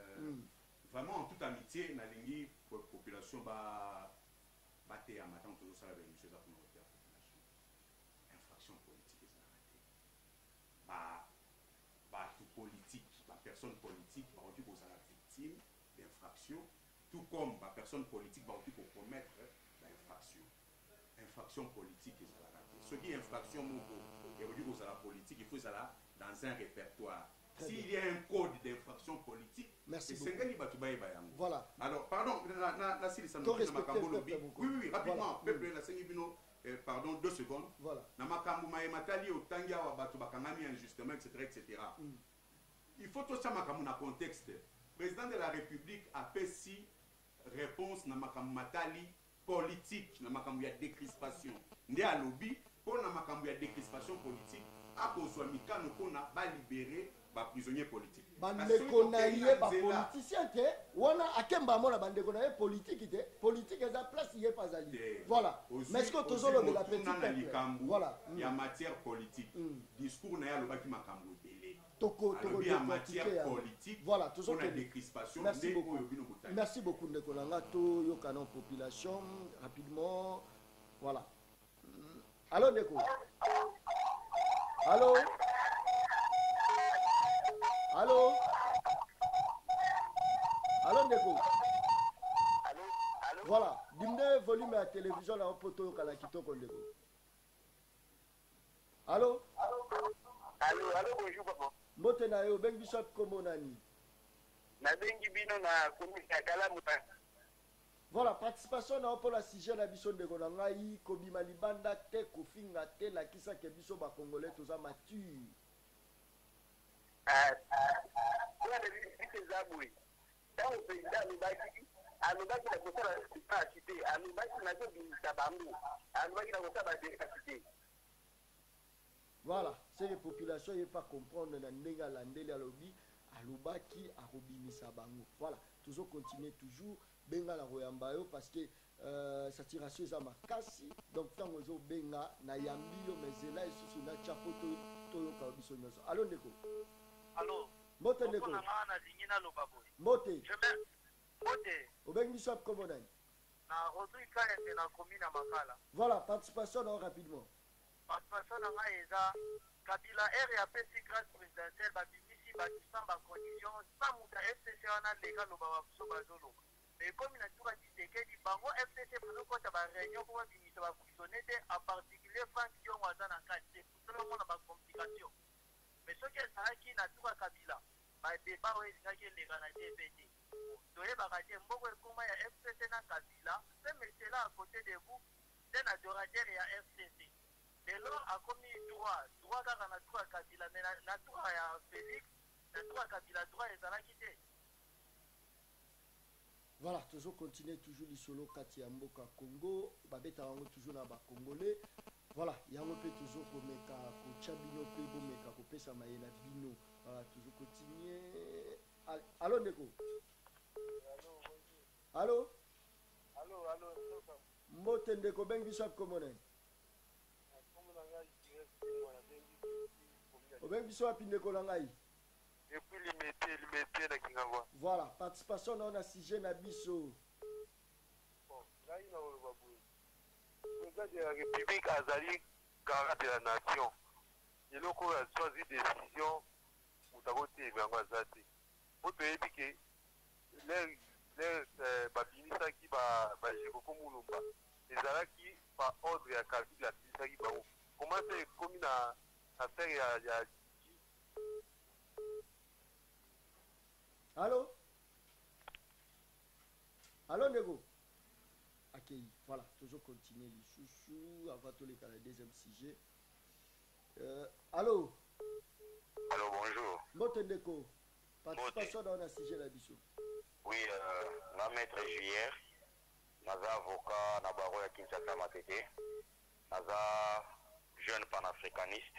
Vraiment en toute amitié na lingi population ba baté à matin toujours ça avec monsieur za pour la population. Infraction politique ba tout politique, ba personne politique ba on dit aux victime d'infraction, tout comme la personne politique va aussi commettre l'infraction. Infraction politique, ce qui est infraction, et au niveau de la politique, il faut ça dans un répertoire. S'il y a un code d'infraction politique, merci beaucoup. Voilà. Alors, pardon, oui, rapidement, pardon, 2 secondes. Voilà. Il faut tout ça dans le contexte. Le président de la République a fait si réponse na matali politique na makambu ya décrispation ndé a lobby pour na makambu ya décrispation politique a kozwa mikano pona ba libérer ba prisonniers politiques bandeko na ye ba politicien te wana akemba mona bandeko na ye politique te politique eza place ye pazali voilà mais est-ce que tozolo de la petite voilà il y a matière politique discours na ya lobaki makambu belé toko en matière politique voilà toujours on a des crispations merci beaucoup ndeko nanga to yokana population rapidement voilà allô ndeko allô allô allô ndeko voilà dimde volume ya télévision na poto yokana kitoko ndeko allô allô bonjour papa mbote na yo bengi biso kombo nani na bengi bino na commune ya Kalamuta. Voilà, participation na pour la sujet na biso ndeko na ngai kobima libanda te kofinga te la kisa ke biso ba congolais toza mature. Kwa de vite zabui. Dans le pays là nous baki alobaki na kosala capacité alobaki na zo binisa bango alobaki na kosala ba capacité. Voilà, c'est les populations ne pas comprendre na ndenga landeli alobi alobaki arobimisa bango. Voilà, toujours continuer toujours benga la royambayo parce que saturation eza makasi donc tango zo benga na yambio mezela isusu na chapoto toyoka biso nyonso. Allo ndeko. Allo. Mbote ndeko. Na zingina lo baboy. Mbote. Mbote. Obengi shop comme on a. Na Rodri Kayete na commune ya Makala. Voilà, participation rapidement. Participation na ngai eza Kabila RAPC grâce présidentielle babimisi bakisa ba condition sans muta FCC wana lega lo ba so bazolo. Mais comme il a tout dit que di bango FCC pour ko ta ba réunion pour bimisa ba fonctionner en particulier Frank Dion waza na kati tout le monde ba complication. Mais ce que ça qui na tout Kabila ba débat ouais ça qui lega na DPT. Toye ba ka mboko ekoma ya FCC na Kabila, ce monsieur là à côté de vous, c'est na dorateur ya FCC. Et là, a commis droit car na droit Kabila, mais na droit ya Félix, na droit Kabila, droit et ça l'a quitté. Voilà, toujours continuer toujours l'isolo kati ya mboka Congo, babeta wango toujours na ba congolais. Voilà, yango pe toujours ko meka ko chabino pe bo meka ko pesa mayela bino. Voilà, toujours continuer. Allô ndeko. Allô? Allô. Mbote ndeko bengi shop komone. Obengi so apindeko na ngai. Et puis limité na Kingawa. Voilà, participation dans la sujet na biso. Bon, là il a babu. Le gars de la République azali garant de la nation. Il a choisi décision pour t'aboter ngazati. Pour te dire que les babinisa qui ba jiko mulumba. Les ala qui par ordre ya Kabila qui ba comment c'est comme na affaire ya Allô? Allô ndeko? Akei. Voilà, toujours continuer les chouchous avant tous les cas, le deuxième sujet. Allô? Allô, bonjour. Motendeko, participation dans un sujet là dessus. Oui, na maître Juillet, naza avocat na baro ya Kinshasa Matete, naza jeune panafricaniste.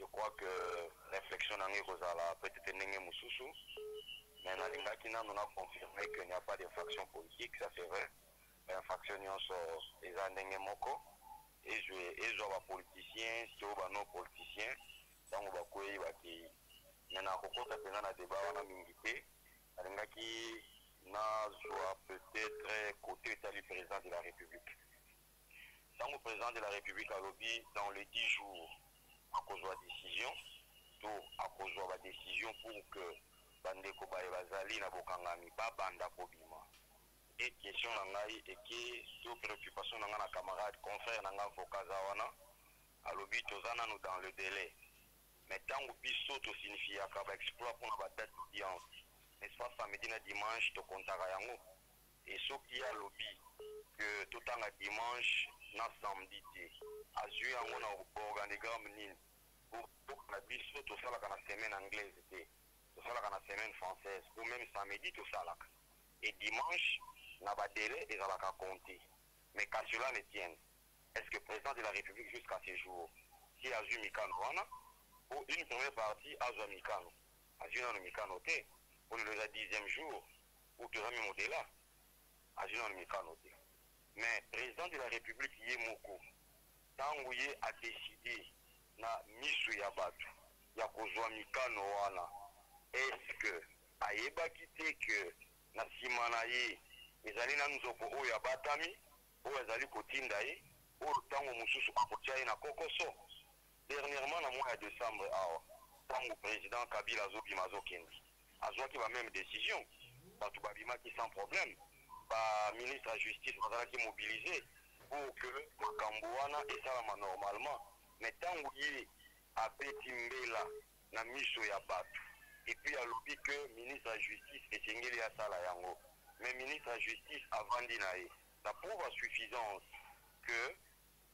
Je crois que réflexion nangi kozala peut-être ndenge mususu, mais nalingaki nanu na confirmer qu'il n'y a pas d'infraction politique, ça c'est vrai. Infraction nyonso eza ndenge moko, ezwa ba politicien, sio ba non politicien, tango bakwei baki mena kokota penza na débat wana mingi te. Nalingaki nazwa peut-être côté état du président de la République. Tant le président de la République a lobby dans les 10 jours à cause de la décision, tout à cause de la décision pour que Bandeko Baye Bazali na Bokangami ba banda kobima. Et question nangai et qui sous préoccupation nanga na camarade confrère nanga avocat zawana a lobby tozana nous dans le délai. Mais tant que biso to signifie akaba exploit pour la date d'audience. N'est-ce pas samedi na dimanche to kontaka yango. Et ce qui a lobby que tout temps à dimanche na samedi te azui yango na organigramme nini pour na biso to sala kana semaine anglaise te to sala kana semaine française ou même samedi to sala et dimanche na ba délai ezalaka compté. Mais qu'à cela ne tienne, est-ce que le président de la République jusqu'à ce jour si azui mikano wana pour une première partie azui mikano azui na mikano te pour le 10e jour ou tu ramènes au-delà azui na mikano te. Mais le président de la République Yemoko, tant qu'il a décidé na misu ya batu ya kozwa mikano wana, est-ce que ayeba kite que na simana ye ezali na nzoko oyo abatami oyo ezali kotinda ye oyo tango mususu akotia ye na kokoso. Dernièrement na mois de décembre awa tango président Kabila azobima azokendi azwaki ba même décision batu babimaki sans problème. Ba ministre de la justice bazalaki mobilisé pour que makambo wana esalama normalement. Mais tango ye apeti mbela na miso ya batu et puis alobi que ministre de la justice esengeli asala yango, mais ministre de la justice avandi na ye, ça prouve à suffisance que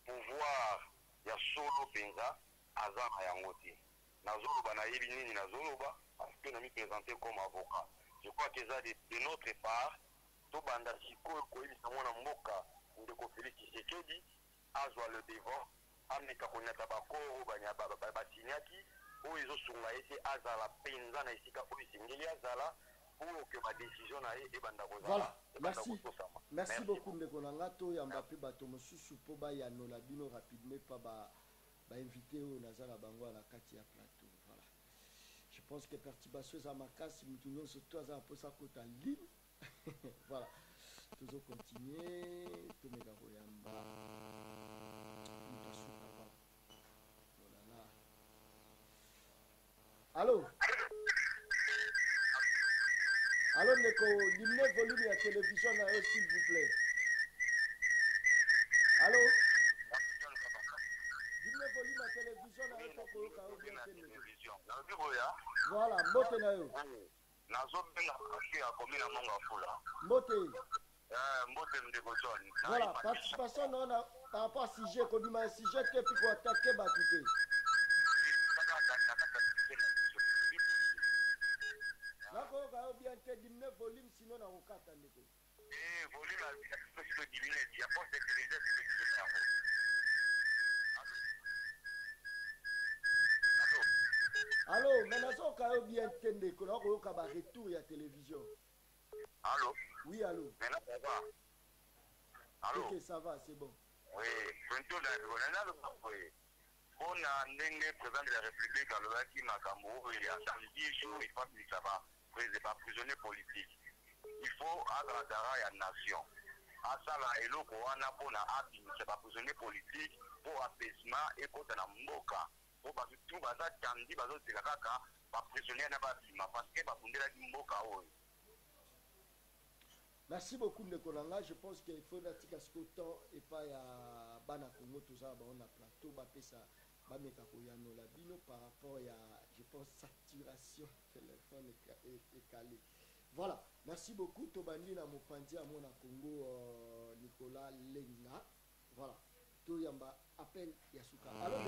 pouvoir ya solo penza aza na yango te. Nazoloba nayebi nini nazoloba parce que nami présenté comme avocat. Je crois que ça de notre part banda sikoyo koyebisa mwana mboka ndeko Félix Tshisekedi azwa le devant ameka konyata bakoro basinyaki oyo ezosunga ete azala penza na esika oyo esengeli azala pour que badécision na ye ebanda kozala. Voilà, merci beaucoup ndeko na nga toyamba mpe bato mosusu mpo bayanola bino rapidement mpa bainvité oyo naza na bango na kati ya plateau. Voilà, je pense que perturbation eza makasi mutu nyonso to aza na mposa kota ligne. Voilà, toujours continuer, tout mes gars, allô? Allô, Neko, diminuez le volume de la télévision, s'il vous plaît. Allô? Diminuez le volume de la télévision, voilà, mbote na yo. Nazobenga kasi ya komina monga fula. Mbote. Mbote ndeko John. Voilà, participation non par rapport à sujet, qu'on dit un sujet qui peut attaquer Batouté. Là, on va bien te diminuer volume, sinon on va attendre. Volume, il faut diminuer. Il y a pas de sécurité, Allô, maintenant, on va bien entendre que là, on va retour à la télévision. Allô? Oui, allô? Maintenant, ça va? Allô? Ok, ça va, c'est bon. Oui, bientôt, on a un président de la République à l'Ouest Makambo, il y a 10 jours, il faut qu'il soit pas prisonnier politique. Il faut avoir la nation. À ça, là, et l'eau, on a pour c'est pas prisonnier politique, pour apaisement et pour la mboka. Pour que tout le monde candi, c'est la caca, pas prisonnier n'a pas bima, parce que pas fonder la mboka. Merci beaucoup, Ndekolanga. Je pense qu'il faut que ce temps et pas à Bana Congo, tout ça, on a plateau, ça. Par rapport à, je pense, saturation téléphone est calé. Voilà. Merci beaucoup. Tobandi na mopanzi à mon Congo, Nicolas Lenga. Voilà. Tout yamba appel Yasuka. Alors,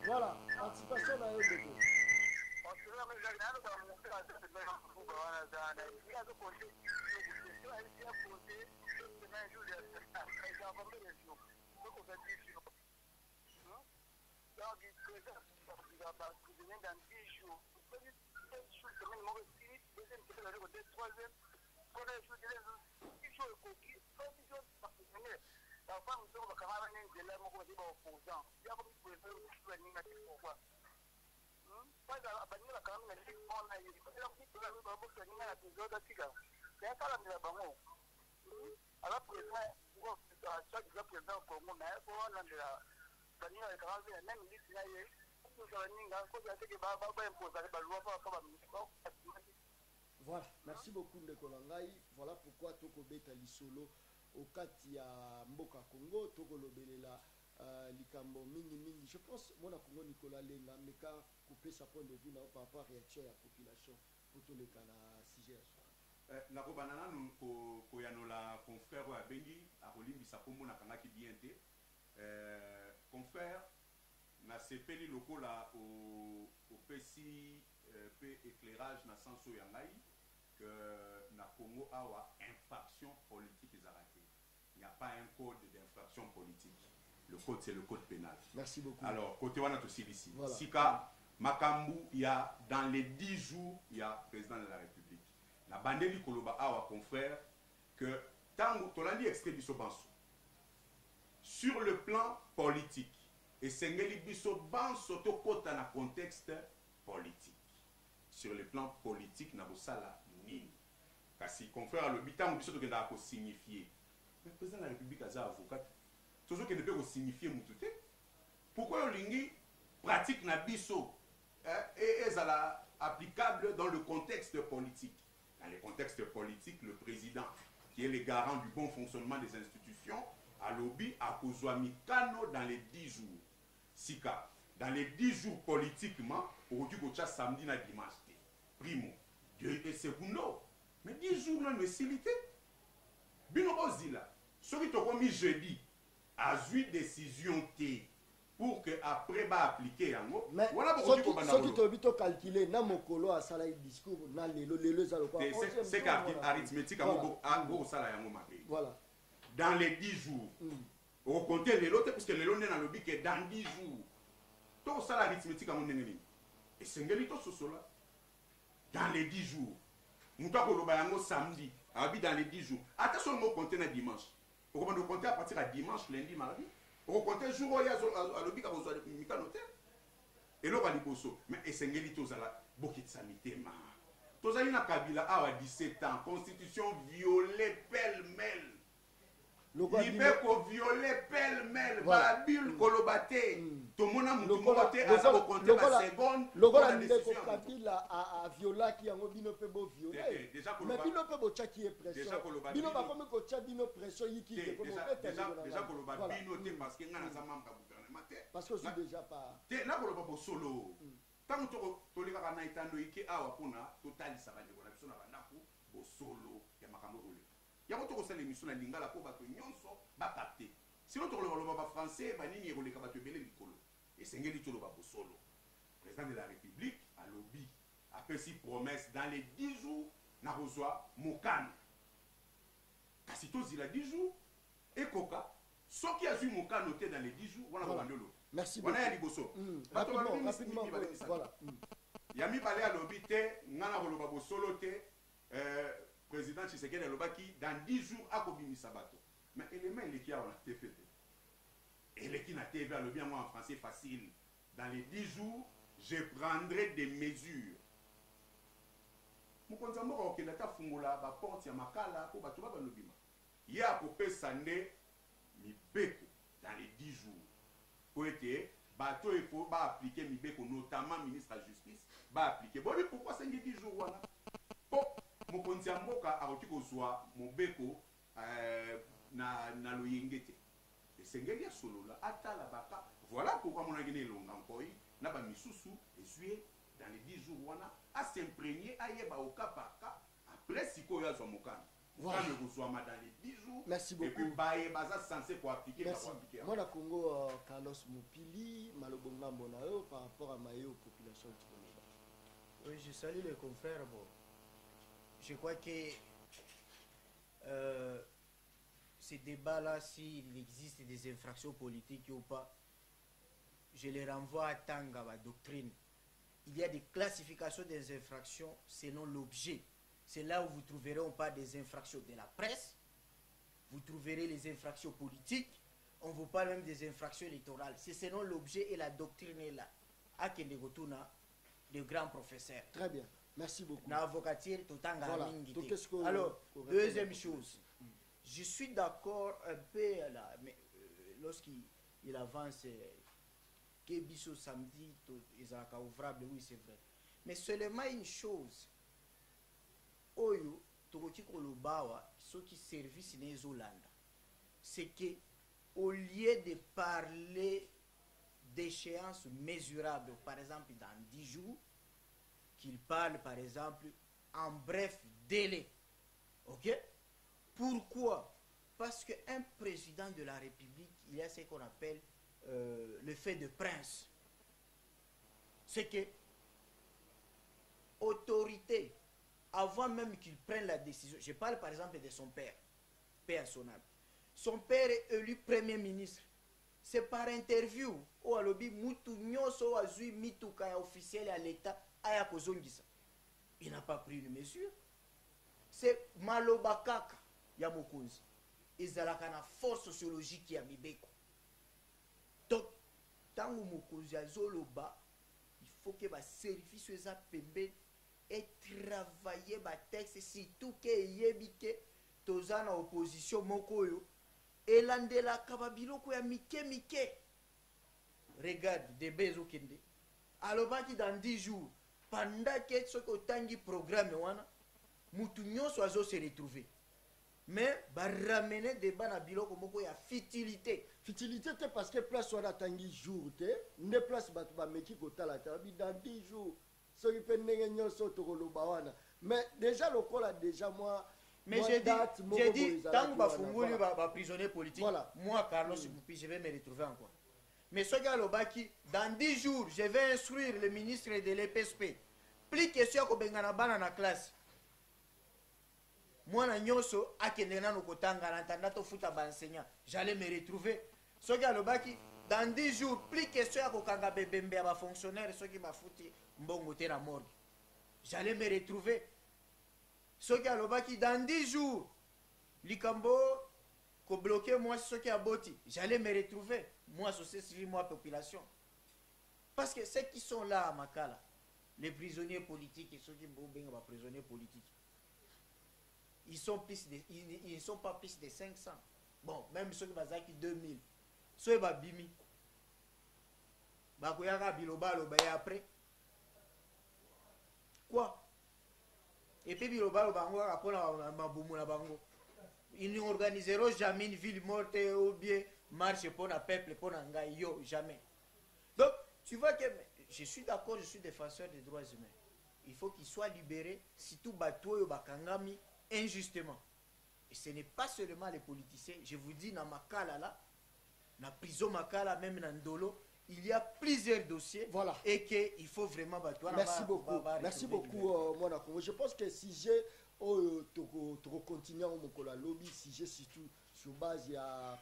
voilà. Participation à eux. Voilà, merci beaucoup Ndekolangai. Voilà pourquoi Toko Beta Lisolo au Katia Mboka Congo, Toko Lobelela Likambo Mingi. Je pense mon Congo Nicolas Lenga Meka couper sa point de vue par rapport à la réaction de la population pour tous les cas la CGS. Na ko banana ko yanola confrère wa bengi a kolimbisa kombo na kanga ki bien te confrère na sepeli lokola au PC pe éclairage na senso ya ngai que na Congo awa infraction politique ezarate. Il n'y a pas un code d'infraction politique. Le code c'est le code pénal. Merci beaucoup. Alors côté wana to ici. Voilà. Sika Makambu il y a dans les 10 jours il y a président de la République. La bandeli koloba awa confrère que tango tolandi extrait biso banso sur le plan politique et sengeli biso banso to kota na contexte politique sur le plan politique na bosala nini kasi confrère le bitango biso to kenda ko signifier le président de la République aza avocat toujours que ne peut ko signifier mututé pourquoi olingi pratique na biso et ezala applicable dans le contexte politique. Dans le contexte politique, le président, qui est le garant du bon fonctionnement des institutions, a lobby à Kozouamikano dans les 10 jours. Sika, dans les 10 jours politiquement, aujourd'hui, samedi na dimanche. Primo, Dieu et secondo. Mais 10 jours, non, mais silité. Bino Ozila, ce qui t'a commis jeudi, a eu décision T. Pour que après va appliquer en haut. Mais voilà ce qui te dit calculer na mokolo a sala discours na lelo za quoi. C'est arithmétique à go sala yango mabe. Voilà. Dans les 10 jours. On compter les lots parce que les lots n'est dans le but que dans 10 jours. Tout ça l'arithmétique à mon ennemi. Et c'est ngelito sosola. Dans les 10 jours. Nous avons le bayango samedi. Dans les 10 jours. Attention on compter na dimanche. On va compter à partir de dimanche, lundi, mardi. On compte un jour où il y a à l'objet à l'hôtel. Et là, on va dire mais essayez tous à la bouquet sanité. Tous à la Kabila à 17 ans, constitution violée pêle-mêle. Libeko violé pêle-mêle. Babul Kolobate. Tout le monde a monté à la compter la seconde. Le gars Libeko Kabila a violé qui a bino pe bo violé. Mais bino pe bo qui est pression. Bino va comme ko cha bino pression yiki ko mo pete. Déjà Koloba bino te parce que ngana za membre gouvernement. Parce que c'est déjà pas. Te na Koloba bo solo. Tant to leka kana itando iki awa kuna totali sabande ko na biso na bandaku bo solo ya makambo ole. Il y a autre émission na lingala pour bato nyonso ba capter. Sinon to le ba français ba nini ko le ka bato belé likolo. Et c'est ngeli to lo ba solo. Président de la République a lobby a fait si promesse dans les 10 jours na reçoit Mokane. Kasi to zila 10 jours et Koka ce qui a eu Mokane noté dans les 10 jours voilà bandolo. Merci beaucoup. On a liboso. Rapidement voilà. Yami balé a lobby te ngana ko lo ba solo te président Tshisekedi Lobaki dans 10 jours à Kobimi Sabato. Mais élément qui a on a fait. Et les qui n'a été vers le bien moi en français facile. Dans les 10 jours, je prendrai des mesures. Mukonzamo ko kelata fungula ba porte ya makala ko batuba ba lobima. Ya ko pesa ne mibeko dans les 10 jours. Pour être bateau il faut ba appliquer mibeko notamment ministre de la justice ba appliquer. Bon pourquoi c'est 10 jours wana? Mokonzi mboka akoki kozwa mobeko na loyengete esengeli ya solola atala baka. Voilà pourquoi mon agene longa nkoi na ba misusu esue dans les 10 jours wana a s'imprégner ayeba au cas par cas après sikoyo azwa mokana. Voilà. Dans les 10 jours. Merci beaucoup. Et puis baye baza censé pour appliquer. Merci. Moi na Congo Carlos Mopili malobonga mbonayo par rapport à mayo population du Congo. Oui, je salue les confrères. Bon. Je crois que ces débats-là, s'il existe des infractions politiques ou pas, je les renvoie à Tanga, ma doctrine. Il y a des classifications des infractions selon l'objet. C'est là où vous trouverez on parle des infractions de la presse, vous trouverez les infractions politiques, on vous parle même des infractions électorales. C'est selon l'objet et la doctrine est là. À quel de grands professeurs. Très bien, merci beaucoup. Voilà. Alors, deuxième chose, je suis d'accord un peu là, mais lorsqu'il avance, Kebiso samedi, Isaac ouvrable, oui c'est vrai. Mais seulement une chose, Oyo, Tokoti Kolobawa, ceux qui servissent les Hollande, c'est que au lieu de parler d'échéances mesurables, par exemple dans 10 jours, qu'il parle par exemple en bref délai. Ok? Pourquoi? Parce qu'un président de la République, il y a ce qu'on appelle le fait de prince. C'est que autorité, avant même qu'il prenne la décision, je parle par exemple de son père, père son âme. Son père est élu premier ministre. C'est par interview ou à l'obi mutu nyoso azui mituka officiel à l'État aya kozongisa. Il n'a pas pris une mesure. C'est malobakaka ya mokonzi. Ezalaka na force sociologique ya mibeko. Donc tango mokonzi azoloba, il faut que ba service eza pembe et travailler ba texte surtout que yebike tozana opposition mokoyo. Elandela kababiloko ya mike mike. Regarde, des bezo kende. Alobaki dans 10 jours, pendant que ce que tangi programme wana, mutu nyonso azo se retrouver. Mais ba ramener débat na biloko moko ya futilité. Futilité te parce que place wana tangi jour te, ne place batu ba meki kotala tabi dans 10 jours. Ce qui peut ndenge nyonso to koloba wana. Mais déjà lokola déjà moi. Mais j'ai dit, tant que Bafunguli va prisonnier politique, voilà. Moi, Carlos Moupi, je vais me retrouver encore. Mais ce gars Lobaki, dans 10 jours, je vais instruire le ministre de l'EPSP. Plus question que Bengana dans la classe. Moi, Nyoso, Akenena Nokotanga, l'entendant au foot à enseignant, j'allais me retrouver. Ce gars Lobaki, dans 10 jours, plus question que Kanga Bembe à fonctionnaire, ce qui m'a foutu, Mbongote la morgue. J'allais me retrouver. Ce qui a l'obaki dans 10 jours, Likambo, ko bloqué moi ce qui a boti, j'allais me retrouver, moi société civile, moi population. Parce que ceux qui sont là à Makala, les prisonniers politiques et ceux qui sont prisonniers politiques, ils sont pas plus de 500. Bon, même ceux qui sont 2000. Ceux qui sont bimi. Bakoyaka biloba loba et après. Quoi? Et puis ils n'organiseront jamais une ville morte ou bien marche pour un peuple, pour un gars, jamais. Donc, tu vois que je suis d'accord, je suis défenseur des droits humains. Il faut qu'ils soient libérés, surtout Batoyo Bakangami, injustement. Et ce n'est pas seulement les politiciens. Je vous dis, dans Makala, là, dans la prison Makala, même dans Ndolo, il y a plusieurs dossiers, voilà. Et qu'il faut vraiment battre. Merci beaucoup. Merci beaucoup, mon Congo. Je pense que si j'ai continué à lobby, si j'ai surtout sur base il y a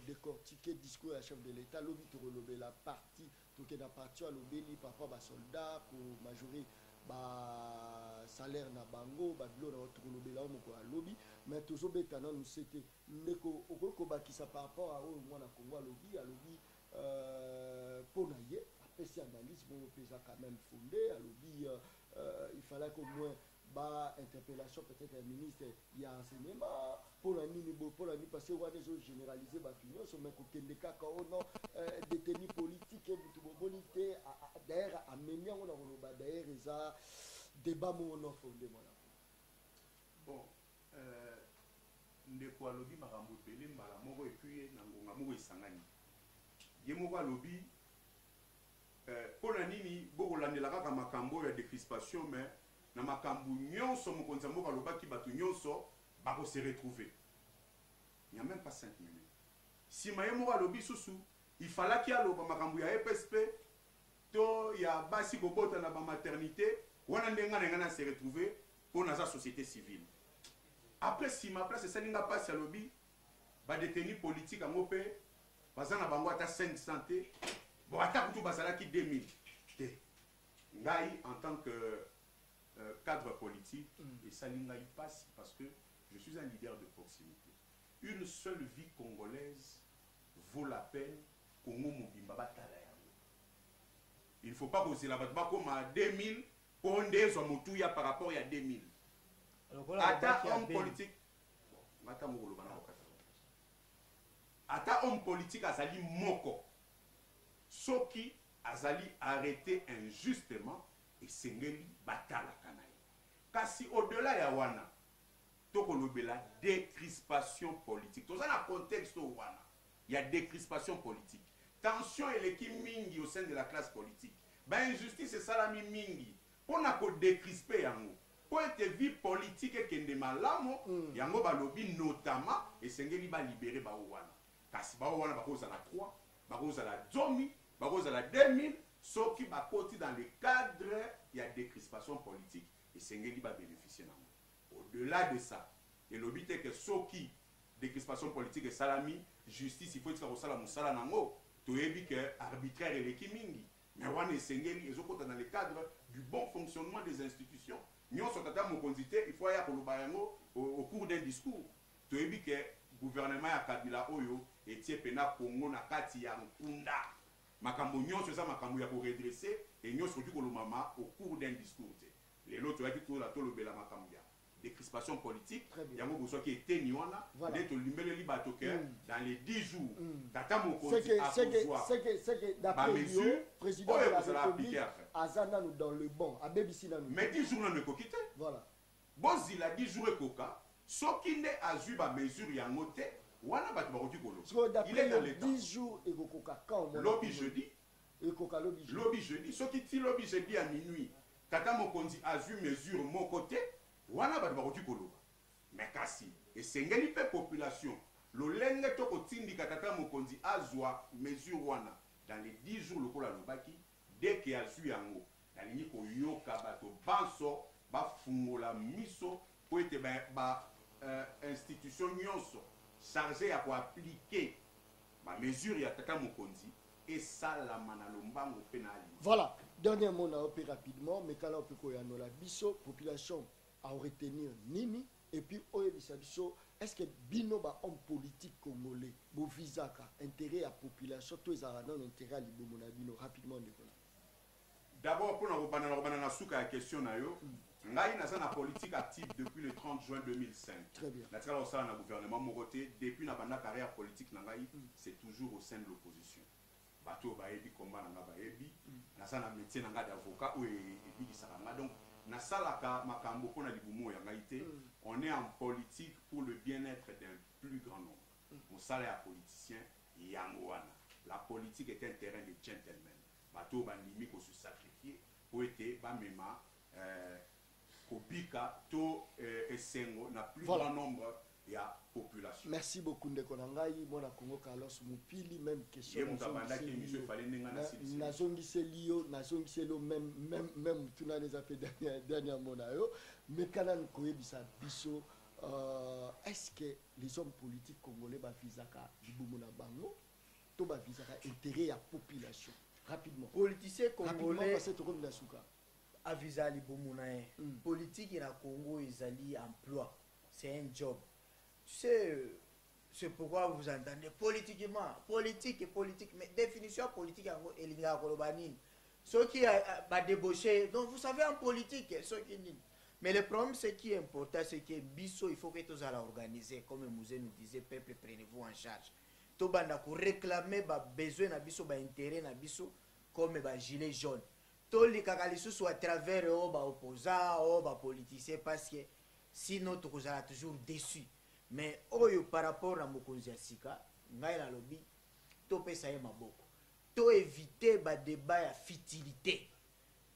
décortiquer le discours à chef de l'État, lobby to lobby la partie, to que la partie à lobby parfois ba soldats pour majorer ba salaire na bango, ba blo na to lobby là on lobby, mais toujours bétana nous c'était ndeko okoko ba qui ça par rapport à mon Congo lobby à lobby pour naïe après si analyse bon pesa quand même fondé à lobby il fallait qu'au moins bah interpellation peut-être un ministre il y a enseignement pour la nuit parce que on a déjà généralisé bah tout ça mais côté des cas quand on a détenu politique et tout bonité d'ailleurs amener on a d'ailleurs ça débat mon fondé voilà bon ndeko alobi makambo pele mbala moko et puis nangonga moko esangani ye moko alobi mpona nini bokolandela kaka makambo ya décrispation mais na makambo nyonso mokonzi ya mboka alobaki bato nyonso bakose retrouver. Il n'y a même pas 5 minutes. Si ma yemo alobi susu, il fallait qu'il y ait makambu ya EPSP, to ya basi kobota na ba maternité, wana ndenga ngana se retrouver pour na société civile. Après si ma place c'est ninga passe alobi, ba détenu politique en opé, bazana bango ata 500 té, bon ata kutu bazala ki 2000 té. Ngai en tant que cadre politique et ça ninga y passe parce que je suis un leader de proximité. Une seule vie congolaise vaut la peine Congo Mobimba Batala. Il ne faut pas poser la batba comme à 2000 pour un des hommes par rapport à 2000. Ata homme politique. Ata homme politique azali moko. Soki azali arrêté injustement et sengeli Batala Kanaï. Kasi au-delà ya wana. La décrispation politique. Dans un contexte où il y a décrispation politique. Tension et l'équipe mingi au sein de la classe politique. Ben injustice et salami mingi. Pour n'a décrisper yango. Pour être vie politique et kende malamo, yango ba lobby notamment et sengeli ba libérer ba wana. Kasi ba wana ba cause la 3, ba cause la 2000, ba cause la 2000, sauf qui ba côté dans le cadre il y a décrispation politique et sengeli ba bénéficier nango. Au-delà de ça, et le but est que ceux qui décrispation politique et salami, justice, il faut que ça soit nango, tu es que arbitraire et l'équimingi. Mais on est sengeli, ils ont dans le cadre du bon fonctionnement des institutions. Nous sommes il faut y aller au cours d'un discours. Tu es que le gouvernement a Kabila Oyo et Tiepena Congo na kati ya Nkunda. Makambo nyonso ça makambo ya ko redresser et nyonso du kolomama au cours d'un discours. Les autres qui tout la tolobela makambo ya décrispation politique, il y a un besoin qui est téniwana, d'être limbé libato dans les 10 jours. Tata Mokonzi a c'est que d'après le président de la République, Azana nous dans le bon, à Bébissina nous. Mais 10 jours on ne peut quitter. Voilà. Bon, il a 10 jours et coca, ce qui n'est à Zuba mesure y a noté, wana bat baroki kolo. Il est dans les 10 jours et coca quand on lobby jeudi. Et coca lobby jeudi. Lobby jeudi, ce qui dit lobby jeudi à minuit. Tata Mokonzi a vu mesure mon côté. Wana ba baroki kolo. Mais kasi et sengeli pe population. Lo lenge to ko tindika Tata Mokonzi azwa mesure wana dans les 10 jours le kola lobaki dès qu'il a su yango. Dans les ko yoka bato banso ba fungola miso pour être ba institution nyonso chargé à appliquer ma mesure ya Tata Mokonzi et ça la manalombango penali. Voilà, dernier mot na opé rapidement mais kala opeko ya no la biso population à retenir nini et puis est-ce que bino ba homme politique congolais bo visa ka intérêt à population to ezara non intérêt à libomo na bino rapidement ndekona. D'abord pour na na suka question na yo ngai na na politique active depuis le 30 juin 2005. Très bien. Na tsala osala na gouvernement moroté depuis na banda carrière politique na ngai c'est toujours au sein de l'opposition. Bato ba ebi combat na ba ebi na na métier na d'avocat ou ebi disaranga donc na salaka makambo pona libumo ya ngaité on est en politique pour le bien-être d'un plus grand nombre. On salaire politicien yangoana. La politique est un terrain de gentlemen. Bato bandimi ko se sacrifier pour être ba mema kobika to esengo na plus grand nombre ya population. Merci beaucoup ndeko nangai mona Congo Carlos Mupili même question. Nazongiseli même tuna les affaires dernière mona yo mais kanan koyebisa biso est-ce que les hommes politiques congolais ba visaka libumu na bango to ba visaka intérêt à population rapidement politicien congolais parce que comme nasuka avisa libumu na politique na Congo ezali emploi c'est un job. Tu sais, c'est pourquoi vous entendez politiquement, politique et politique, mais définition politique, ceux qui ont débauché, donc vous savez en politique, ceux qui disent. Mais le problème, ce qui est important, c'est que Bisso, il faut que tous allons organiser, comme Mouzé nous disait, peuple, prenez-vous en charge. Tout le monde réclamer besoin de Bisso, intérêt de Bisso, comme gilet jaune. Tout les cacalisous sont à travers les opposants, les politiciens, parce que sinon, tu seras toujours déçu. Mais par rapport à Mokonzi Asika, ngai na lobby topesa ye maboko to éviter ba débat ya futilité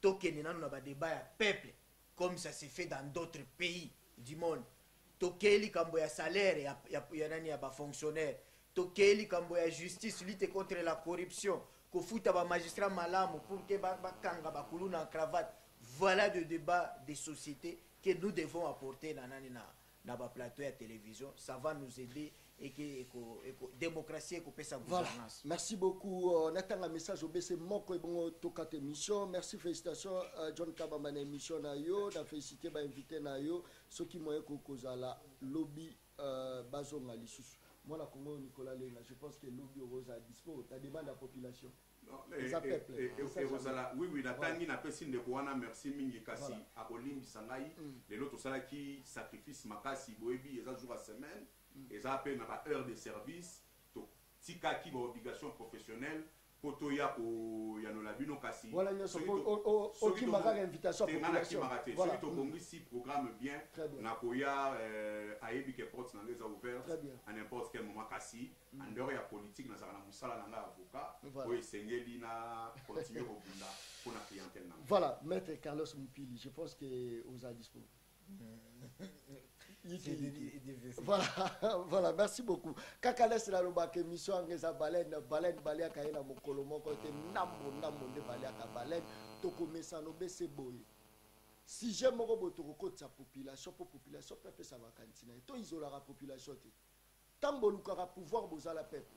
to kende nanu na ba débat ya peuple comme ça se fait dans d'autres pays du monde to keli kambo ya salaire ya nani ya ba fonctionnaire to keli kambo ya justice lutte contre la corruption ko futa ba magistrat malamu pour que ba kanga ba kuluna en cravate. Voilà le débat des sociétés que nous devons apporter dans le plateau de télévision. Ça va nous aider et que la démocratie et la gouvernance. Merci beaucoup. On attend un message au BC Moko et bon toka émission. Merci, félicitations John Kabama na émission na yo. Na félicité ba invité na yo. Ceux qui m'ont cause la lobby bazonga lisusu. Moi la Congo Nicolas Lenga, je pense que le lobby rose à dispo. Ta demande à la population. Oui, oui, la tangi na pesi ndeko wana merci mingi kasi akolimbisa ngai lelo tosalaki sacrifice makasi boyebi eza jour à semaine eza pe na ba heure de service to tikaki ba obligation professionnelle poto ya ko ya no la bino kasi voilà nyoso oki makaka invitation à population voilà to bongisi programme bien na koya ayebi que porte na les ouvert à n'importe quel moment kasi en dehors ya politique na sala na musala na avocat o esengeli na continuer au bunda pour la clientèle na voilà maître Carlos Mupili je pense que vous êtes disponible. Voilà, voilà, merci beaucoup. Kakales la lobak émission angeza baleine balea kaina mokolo moko te nambo de balea ka baleine toko mesano bese boy. Si j'aime moko botoko kotsa population peuple ça va kantina to isola la population te. Tambo lukara pouvoir bozala peuple.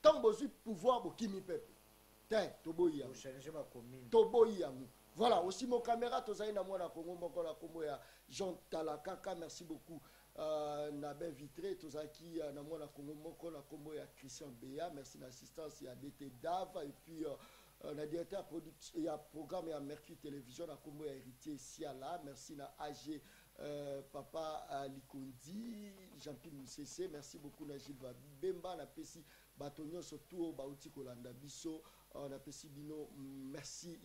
Tambo zu pouvoir bokimi peuple. Te toboya. Changer ma commune. Toboya. Voilà, aussi mon caméra, tous les gens qui Jean Talakaka, merci beaucoup. Nabé Vitré, tous les qui Christian Béa, merci l'assistance, il y a DT Dava, et puis le directeur production, il y a programme, il y a Mercure Télévision, la Combo héritier ici à là, merci à AG Papa Likondi, Jean-Pierre Moussessé, merci beaucoup à Gilles Bemba, na Pessi Batonio, surtout Baouti Kolanda Bisso, na Pessi Bino, merci.